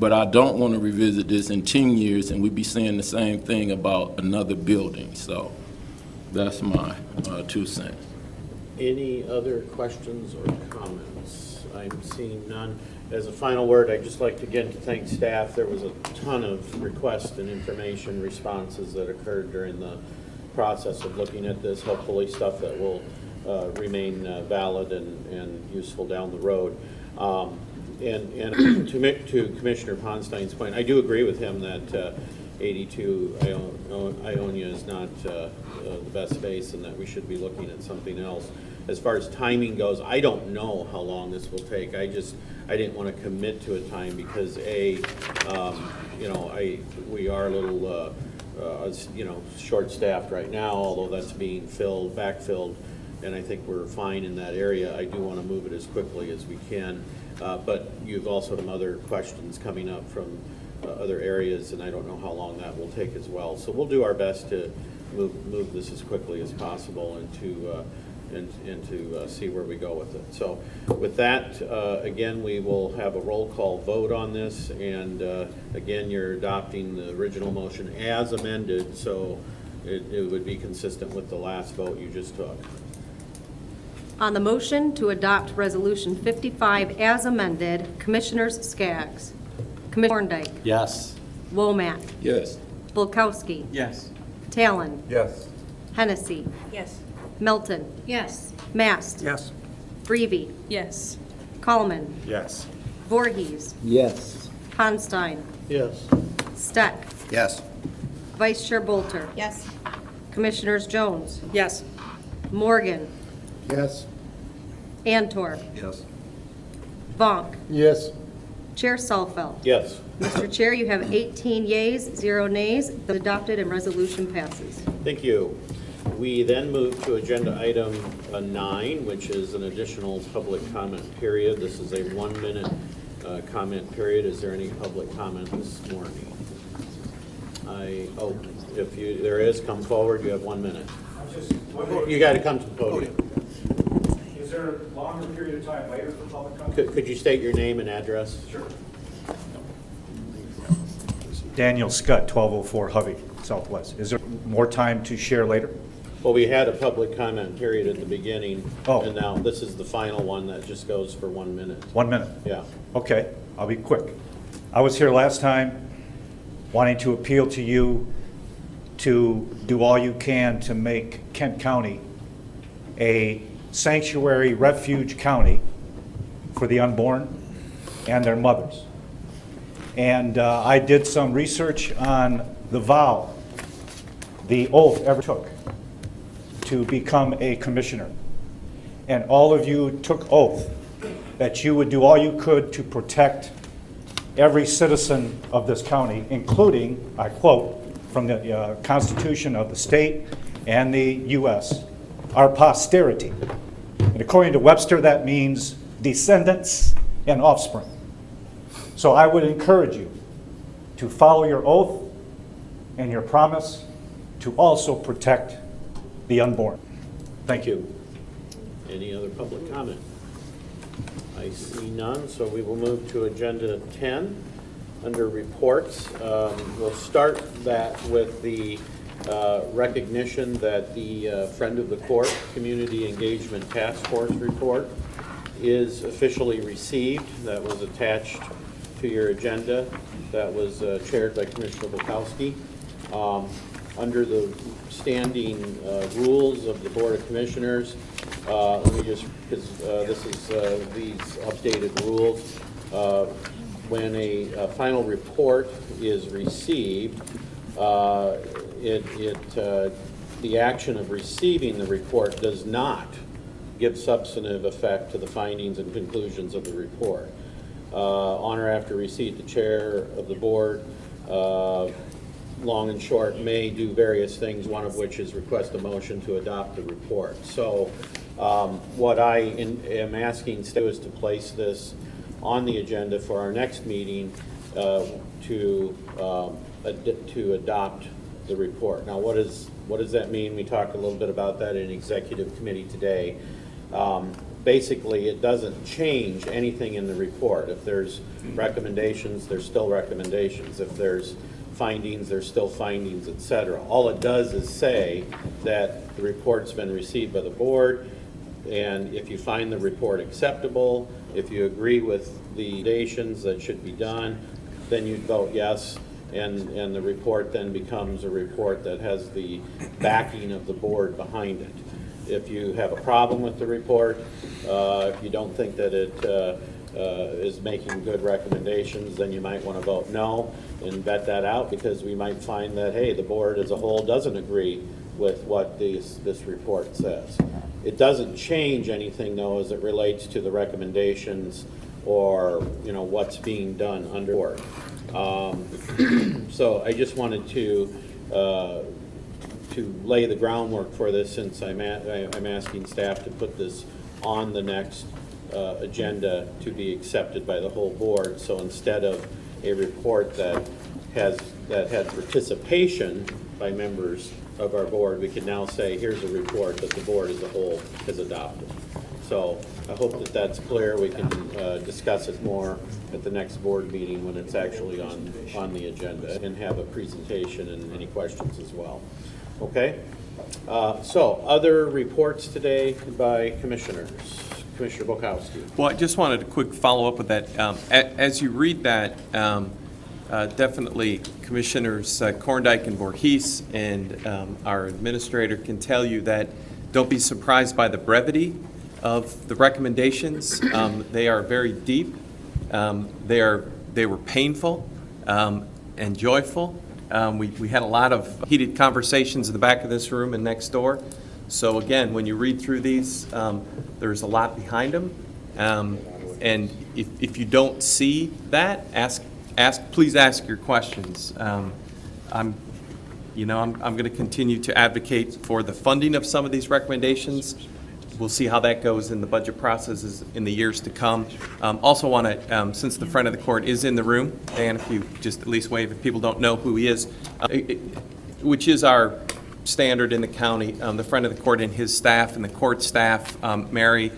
[SPEAKER 17] But I don't want to revisit this in 10 years and we'd be saying the same thing about another building. So that's my 2 cents.
[SPEAKER 6] Any other questions or comments? I'm seeing none. As a final word, I'd just like again to thank staff. There was a ton of requests and information responses that occurred during the process of looking at this, hopefully stuff that will remain valid and useful down the road. And to Commissioner Ponstein's point, I do agree with him that 82 Ionia is not the best space and that we should be looking at something else. As far as timing goes, I don't know how long this will take. I didn't want to commit to a time because we are a little short-staffed right now, although that's being backfilled, and I think we're fine in that area. I do want to move it as quickly as we can, but you've also some other questions coming up from other areas, and I don't know how long that will take as well. So we'll do our best to move this as quickly as possible and to see where we go with it. So with that, again, we will have a roll call vote on this, and again, you're adopting the original motion as amended, so it would be consistent with the last vote you just took.
[SPEAKER 7] On the motion to adopt Resolution 55 as amended, Commissioners Skaggs, Commissioner Thorndike,
[SPEAKER 21] Yes.
[SPEAKER 7] Womack,
[SPEAKER 17] Yes.
[SPEAKER 7] Bulkowski,
[SPEAKER 18] Yes.
[SPEAKER 7] Talon,
[SPEAKER 14] Yes.
[SPEAKER 7] Hennessy,
[SPEAKER 20] Yes.
[SPEAKER 7] Melton,
[SPEAKER 20] Yes.
[SPEAKER 7] Mast,
[SPEAKER 15] Yes.
[SPEAKER 7] Breivy,
[SPEAKER 19] Yes.
[SPEAKER 7] Coleman,
[SPEAKER 14] Yes.
[SPEAKER 7] Voorhees,
[SPEAKER 9] Yes.
[SPEAKER 7] Ponstein,
[SPEAKER 2] Yes.
[SPEAKER 7] Steck,
[SPEAKER 9] Yes.
[SPEAKER 7] Vice Chair Bolter,
[SPEAKER 20] Yes.
[SPEAKER 7] Commissioners Jones,
[SPEAKER 11] Yes.
[SPEAKER 7] Morgan,
[SPEAKER 8] Yes.
[SPEAKER 7] Antor,
[SPEAKER 14] Yes.
[SPEAKER 7] Vonk,
[SPEAKER 8] Yes.
[SPEAKER 7] Chair Salfeld.
[SPEAKER 6] Yes.
[SPEAKER 7] Mr. Chair, you have 18 yeas, 0 nays. Adopted and resolution passes.
[SPEAKER 6] Thank you. We then move to agenda item 9, which is an additional public comment period. This is a 1-minute comment period. Is there any public comment this morning? If there is, come forward. You have 1 minute. You got to come to the podium.
[SPEAKER 4] Is there a longer period of time later for public comment?
[SPEAKER 6] Could you state your name and address?
[SPEAKER 4] Sure. Daniel Scott, 1204 Hovey, Southwest. Is there more time to share later?
[SPEAKER 6] Well, we had a public comment period at the beginning,
[SPEAKER 4] Oh.
[SPEAKER 6] and now this is the final one that just goes for 1 minute.
[SPEAKER 4] 1 minute?
[SPEAKER 6] Yeah.
[SPEAKER 4] Okay, I'll be quick. I was here last time wanting to appeal to you to do all you can to make Kent County a sanctuary refuge county for the unborn and their mothers. And I did some research on the vow, the oath ever took to become a commissioner. And all of you took oath that you would do all you could to protect every citizen of this county, including, I quote, from the Constitution of the state and the U.S., our posterity. And according to Webster, that means descendants and offspring. So I would encourage you to follow your oath and your promise to also protect the unborn.
[SPEAKER 6] Thank you. Any other public comment? I see none, so we will move to agenda 10 under reports. We'll start that with the recognition that the Friend of the Court Community Engagement Task Force report is officially received. That was attached to your agenda. That was chaired by Commissioner Bulkowski. Under the standing rules of the Board of Commissioners, let me just, because this is these updated rules, when a final report is received, the action of receiving the report does not give substantive effect to the findings and conclusions of the report. On or after receipt, the chair of the board, long and short, may do various things, one of which is request a motion to adopt the report. So what I am asking Stu is to place this on the agenda for our next meeting to adopt the report. Now, what does that mean? We talked a little bit about that in executive committee today. Basically, it doesn't change anything in the report. If there's recommendations, there's still recommendations. If there's findings, there's still findings, et cetera. All it does is say that the report's been received by the board, and if you find the report acceptable, if you agree with the recommendations that should be done, then you'd vote yes, and the report then becomes a report that has the backing of the board behind it. If you have a problem with the report, if you don't think that it is making good recommendations, then you might want to vote no and vet that out, because we might find that, hey, the board as a whole doesn't agree with what this report says. It doesn't change anything, though, as it relates to the recommendations or, what's being done under board. So I just wanted to lay the groundwork for this, since I'm asking staff to put this on the next agenda to be accepted by the whole board. So instead of a report that had participation by members of our board, we can now say, here's a report that the board as a whole has adopted. So I hope that that's clear. We can discuss it more at the next board meeting when it's actually on the agenda, and have a presentation and any questions as well. Okay? So other reports today by commissioners. Commissioner Bukowski.
[SPEAKER 18] Well, I just wanted a quick follow-up with that. As you read that, definitely Commissioners Korndike and Voorhees and our administrator can tell you that don't be surprised by the brevity of the recommendations. They are very deep. They were painful and joyful. We had a lot of heated conversations in the back of this room and next door. So again, when you read through these, there's a lot behind them. And if you don't see that, please ask your questions. I'm going to continue to advocate for the funding of some of these recommendations. We'll see how that goes in the budget processes in the years to come. Also want to, since the friend of the court is in the room, Dan, if you just at least wave if people don't know who he is, which is our standard in the county. The friend of the court and his staff and the court staff, Mary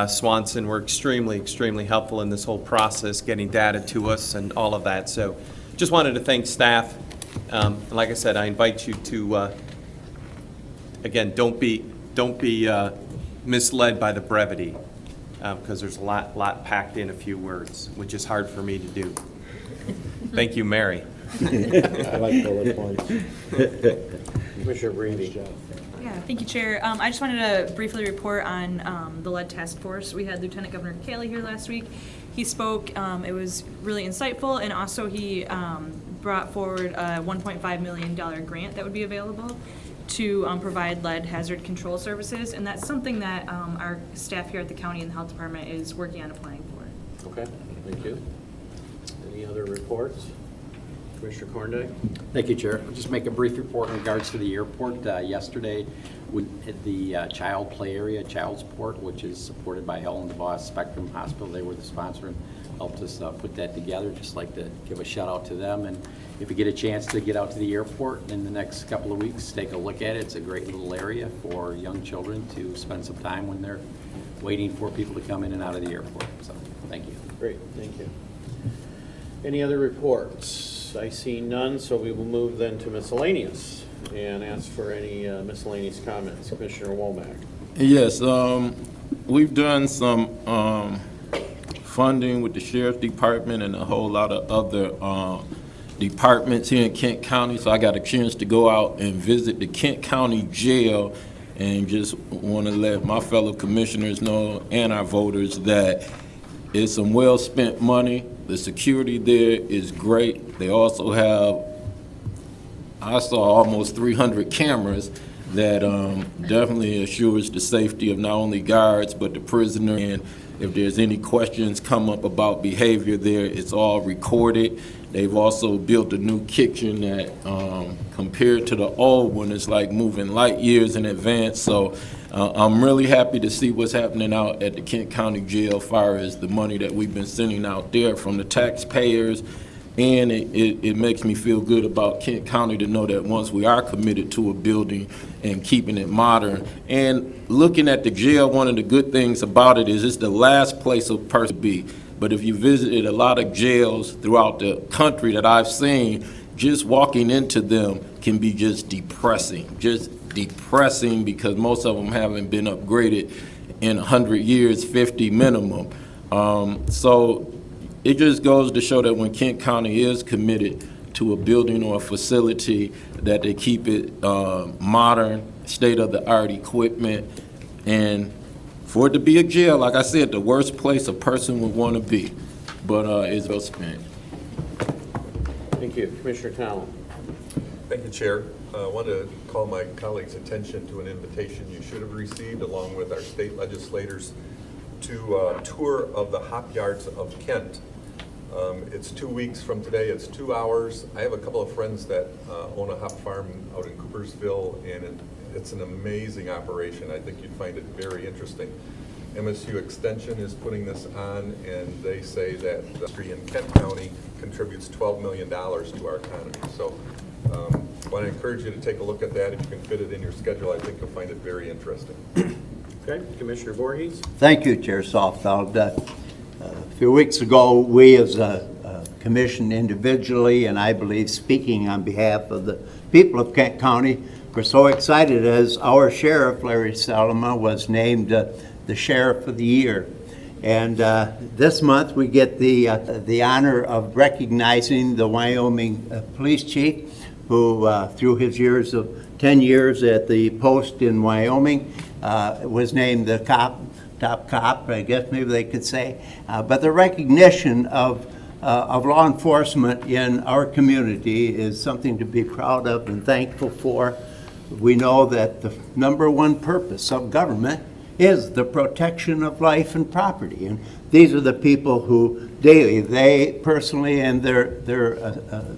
[SPEAKER 18] Swanson, were extremely, extremely helpful in this whole process, getting data to us and all of that. So just wanted to thank staff. Like I said, I invite you to, again, don't be misled by the brevity, because there's a lot packed in a few words, which is hard for me to do. Thank you, Mary.
[SPEAKER 6] I like bullet points. Commissioner Brady.
[SPEAKER 19] Yeah, thank you, Chair. I just wanted to briefly report on the lead task force. We had Lieutenant Governor Kelly here last week. He spoke. It was really insightful, and also he brought forward a $1.5 million grant that would be available to provide lead hazard control services, and that's something that our staff here at the county and the health department is working on applying for.
[SPEAKER 6] Okay, thank you. Any other reports? Commissioner Korndike?
[SPEAKER 21] Thank you, Chair. I'll just make a brief report in regards to the airport. Yesterday, at the child play area, Child's Port, which is supported by Helen DeVos Spectrum Hospital, they were the sponsor and helped us put that together. Just like to give a shout out to them. And if you get a chance to get out to the airport in the next couple of weeks, take a look at it. It's a great little area for young children to spend some time when they're waiting for people to come in and out of the airport. So, thank you.
[SPEAKER 6] Great, thank you. Any other reports? I see none, so we will move then to miscellaneous and ask for any miscellaneous comments. Commissioner Womack.
[SPEAKER 17] Yes, we've done some funding with the Sheriff's Department and a whole lot of other departments here in Kent County, so I got a chance to go out and visit the Kent County Jail, and just want to let my fellow commissioners know and our voters that it's some well-spent money. The security there is great. They also have, I saw almost 300 cameras that definitely assures the safety of not only guards but the prisoner. And if there's any questions come up about behavior there, it's all recorded. They've also built a new kitchen that, compared to the old one, is like moving light years in advance. So I'm really happy to see what's happening out at the Kent County Jail as far as the money that we've been sending out there from the taxpayers. And it makes me feel good about Kent County to know that once we are committed to a building and keeping it modern. And looking at the jail, one of the good things about it is it's the last place a person to be. But if you visited a lot of jails throughout the country that I've seen, just walking into them can be just depressing because most of them haven't been upgraded in 100 years, 50 minimum. So it just goes to show that when Kent County is committed to a building or a facility, that they keep it modern, state-of-the-art equipment. And for it to be a jail, like I said, the worst place a person would want to be, but it's well spent.
[SPEAKER 6] Thank you. Commissioner Tallon.
[SPEAKER 14] Thank you, Chair. I want to call my colleagues' attention to an invitation you should have received along with our state legislators to a tour of the hop yards of Kent. It's 2 weeks from today. It's 2 hours. I have a couple of friends that own a hop farm out in Coopersville, and it's an amazing operation. I think you'd find it very interesting. MSU Extension is putting this on, and they say that the industry in Kent County contributes $12 million to our economy. So I want to encourage you to take a look at that. If you can fit it in your schedule, I think you'll find it very interesting.
[SPEAKER 6] Okay, Commissioner Voorhees?
[SPEAKER 9] Thank you, Chair Softfeld. A few weeks ago, we as a commission individually, and I believe speaking on behalf of the people of Kent County, were so excited as our sheriff, Larry Salama, was named the Sheriff of the Year. And this month, we get the honor of recognizing the Wyoming Police Chief, who through his years of 10 years at the post in Wyoming, was named the top cop, I guess maybe they could say. But the recognition of law enforcement in our community is something to be proud of and thankful for. We know that the number one purpose of government is the protection of life and property. And these are the people who daily, they personally and their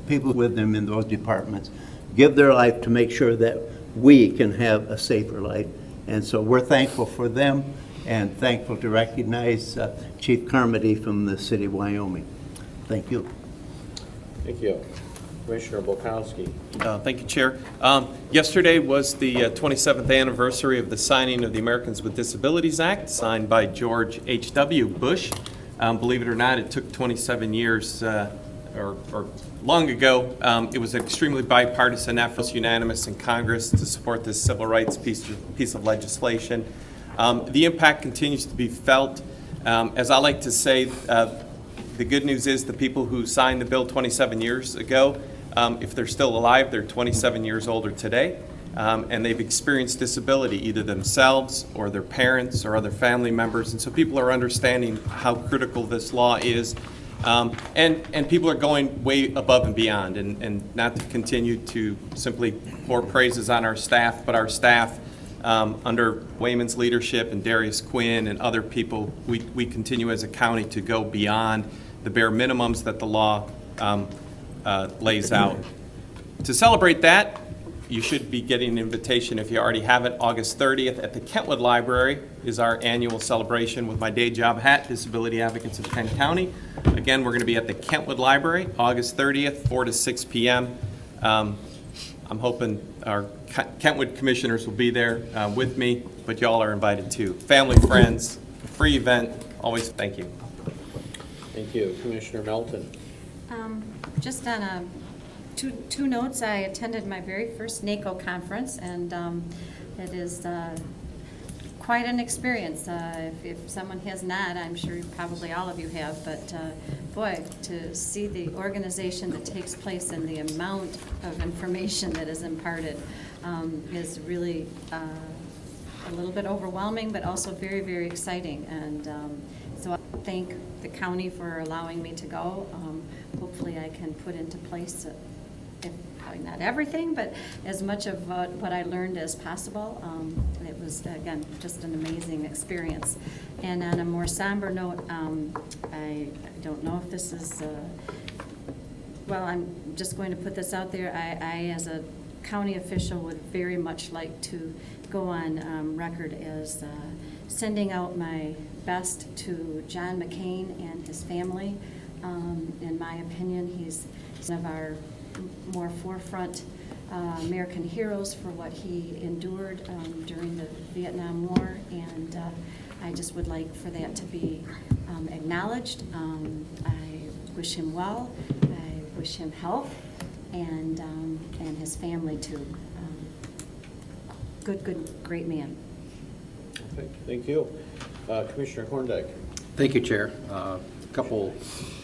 [SPEAKER 9] people with them in those departments, give their life to make sure that we can have a safer life. And so we're thankful for them and thankful to recognize Chief Carmody from the city of Wyoming. Thank you.
[SPEAKER 6] Thank you. Commissioner Bolkowski.
[SPEAKER 18] Thank you, Chair. Yesterday was the 27th anniversary of the signing of the Americans with Disabilities Act, signed by George H.W. Bush. Believe it or not, it took 27 years, or long ago. It was an extremely bipartisan effort, unanimous in Congress to support this civil rights piece of legislation. The impact continues to be felt. As I like to say, the good news is the people who signed the bill 27 years ago, if they're still alive, they're 27 years older today, and they've experienced disability, either themselves or their parents or other family members. And so people are understanding how critical this law is. And people are going way above and beyond, and not to continue to simply pour praises on our staff, but our staff under Wayman's leadership and Darius Quinn and other people, we continue as a county to go beyond the bare minimums that the law lays out. To celebrate that, you should be getting an invitation if you already have it. August 30th at the Kentwood Library is our annual celebration with my day job hat, Disability Advocates of Kent County. Again, we're going to be at the Kentwood Library, August 30th, 4 to 6 p.m. I'm hoping our Kentwood commissioners will be there with me, but y'all are invited too. Family, friends, free event, always thank you.
[SPEAKER 6] Thank you. Commissioner Melton.
[SPEAKER 16] Just on two notes, I attended my very first NACO conference, and it is quite an experience. If someone has not, I'm sure probably all of you have, but boy, to see the organization that takes place and the amount of information that is imparted is really a little bit overwhelming, but also very, very exciting. And so I thank the county for allowing me to go. Hopefully I can put into place, probably not everything, but as much of what I learned as possible. It was, again, just an amazing experience. And on a more somber note, I don't know if this is, well, I'm just going to put this out there. I, as a county official, would very much like to go on record as sending out my best to John McCain and his family. In my opinion, he's one of our more forefront American heroes for what he endured during the Vietnam War, and I just would like for that to be acknowledged. I wish him well. I wish him health, and his family too. Good, great man.
[SPEAKER 6] Okay, thank you. Commissioner Horndyke.
[SPEAKER 21] Thank you, Chair. A couple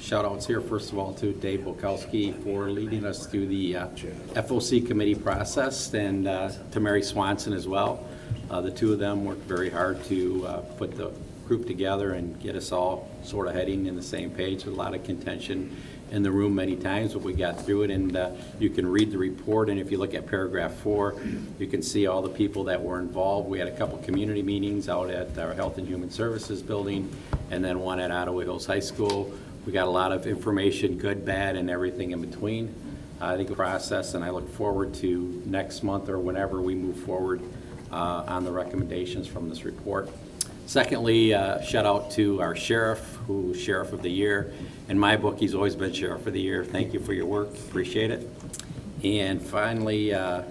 [SPEAKER 21] shout outs here. First of all, to Dave Bolkowski for leading us through the FOC committee process, and to Mary Swanson as well. The two of them worked very hard to put the group together and get us all sort of heading in the same page. With a lot of contention in the room many times, but we got through it, and you can read the report, and if you look at paragraph 4, you can see all the people that were involved. We had a couple community meetings out at our Health and Human Services building, and then one at Ottawa Hills High School. We got a lot of information, good, bad, and everything in between. I think the process, and I look forward to next month or whenever we move forward on the recommendations from this report. Secondly, shout out to our sheriff, who's Sheriff of the Year. In my book, he's always been Sheriff of the Year. Thank you for your work. Appreciate it. And finally, to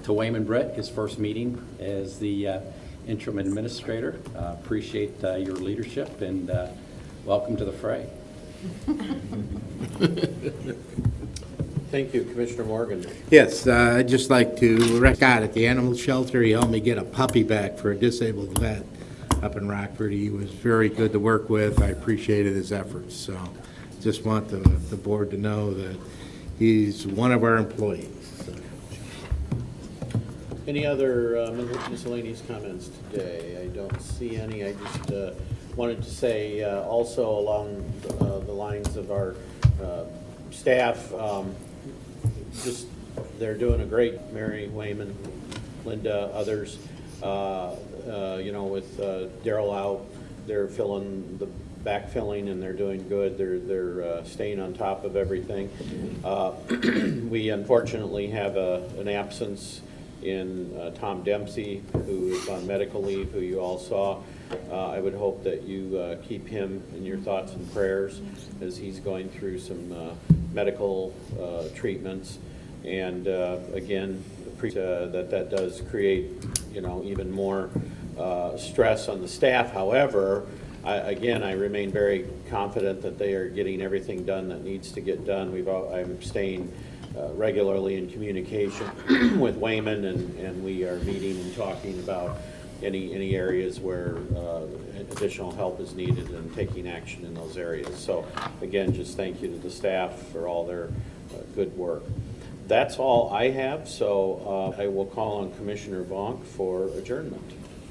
[SPEAKER 21] Wayman Brett, his first meeting as the interim administrator. Appreciate your leadership and welcome to the fray.
[SPEAKER 6] Thank you, Commissioner Morgan.
[SPEAKER 13] Yes, I'd just like to recognize at the animal shelter, he helped me get a puppy back for a disabled vet up in Rockford. He was very good to work with. I appreciated his efforts. So just want the board to know that he's one of our employees.
[SPEAKER 6] Any other miscellaneous comments today? I don't see any. I just wanted to say also along the lines of our staff, just they're doing a great, Mary, Wayman, Linda, others, you know, with Daryl out, they're filling the backfilling and they're doing good. They're staying on top of everything. We unfortunately have an absence in Tom Dempsey, who is on medical leave, who you all saw. I would hope that you keep him in your thoughts and prayers as he's going through some medical treatments. And again, that does create, you know, even more stress on the staff. However, I remain very confident that they are getting everything done that needs to get done. I'm staying regularly in communication with Wayman, and we are meeting and talking about any areas where additional help is needed and taking action in those areas. So again, just thank you to the staff for all their good work. That's all I have, so I will call on Commissioner Vonk for adjournment.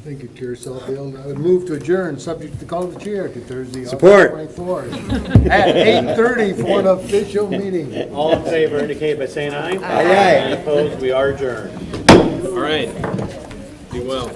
[SPEAKER 8] Thank you, Chair Salfield. I would move to adjourn, subject to the call of the chair to Thursday,
[SPEAKER 13] Support.
[SPEAKER 8] August 24th at 8:30 for an official meeting.
[SPEAKER 6] All in favor indicate by saying aye.
[SPEAKER 13] Aye. Aye.
[SPEAKER 6] Any opposed? We are adjourned.
[SPEAKER 18] All right. Be well.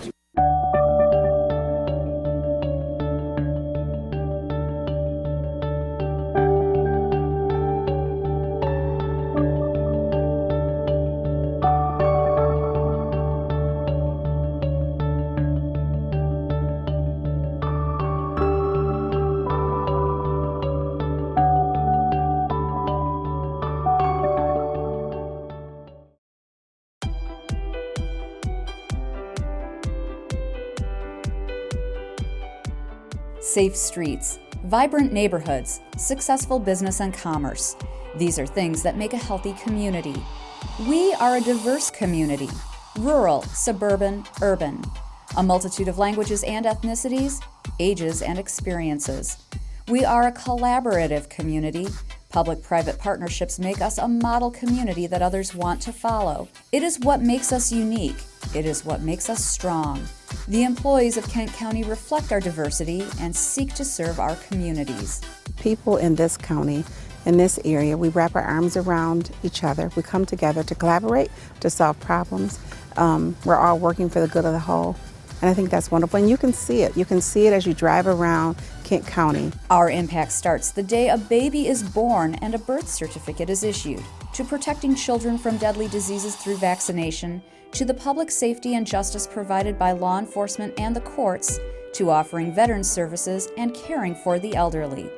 [SPEAKER 1] Safe streets, vibrant neighborhoods, successful business and commerce. These are things that make a healthy community. We are a diverse community, rural, suburban, urban. A multitude of languages and ethnicities, ages and experiences. We are a collaborative community. Public-private partnerships make us a model community that others want to follow. It is what makes us unique. It is what makes us strong. The employees of Kent County reflect our diversity and seek to serve our communities.
[SPEAKER 5] People in this county, in this area, we wrap our arms around each other. We come together to collaborate, to solve problems. We're all working for the good of the whole. And I think that's wonderful. And you can see it. You can see it as you drive around Kent County.
[SPEAKER 1] Our impact starts the day a baby is born and a birth certificate is issued, to protecting children from deadly diseases through vaccination, to the public safety and justice provided by law enforcement and the courts, to offering veterans services and caring for the elderly.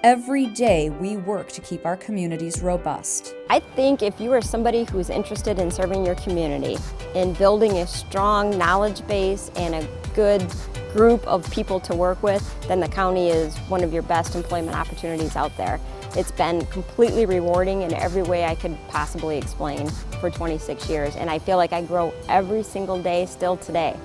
[SPEAKER 1] Every day we work to keep our communities robust.
[SPEAKER 3] I think if you are somebody who is interested in serving your community, in building a strong knowledge base and a good group of people to work with, then the county is one of your best employment opportunities out there. It's been completely rewarding in every way I could possibly explain for 26 years, and I feel like I grow every single day still today.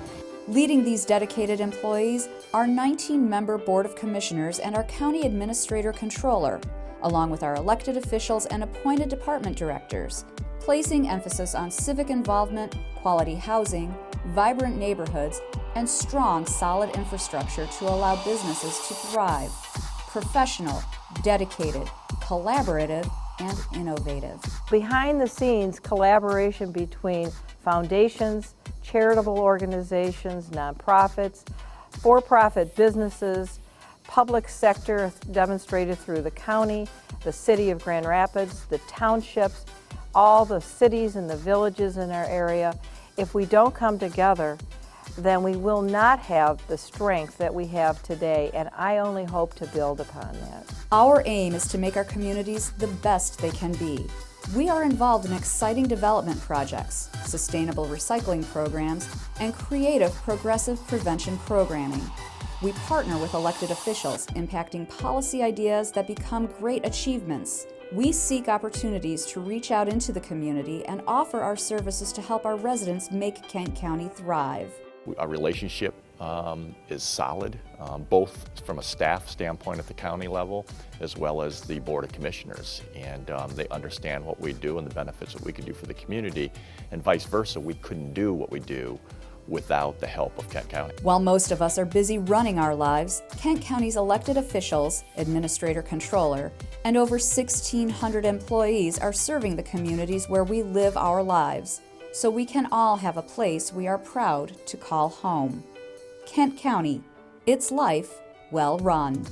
[SPEAKER 1] Leading these dedicated employees, our 19-member Board of Commissioners and our County Administrator Controller, along with our elected officials and appointed department directors, placing emphasis on civic involvement, quality housing, vibrant neighborhoods, and strong, solid infrastructure to allow businesses to thrive. Professional, dedicated, collaborative, and innovative.
[SPEAKER 22] Behind the scenes, collaboration between foundations, charitable organizations, nonprofits, for-profit businesses, public sector demonstrated through the county, the city of Grand Rapids, the townships, all the cities and the villages in our area. If we don't come together, then we will not have the strength that we have today, and I only hope to build upon that.
[SPEAKER 1] Our aim is to make our communities the best they can be. We are involved in exciting development projects, sustainable recycling programs, and creative progressive prevention programming. We partner with elected officials, impacting policy ideas that become great achievements. We seek opportunities to reach out into the community and offer our services to help our residents make Kent County thrive.
[SPEAKER 10] Our relationship is solid, both from a staff standpoint at the county level as well as the Board of Commissioners. And they understand what we do and the benefits that we can do for the community, and vice versa. We couldn't do what we do without the help of Kent County.
[SPEAKER 1] While most of us are busy running our lives, Kent County's elected officials, administrator controller, and over 1,600 employees are serving the communities where we live our lives, so we can all have a place we are proud to call home. Kent County, its life well run.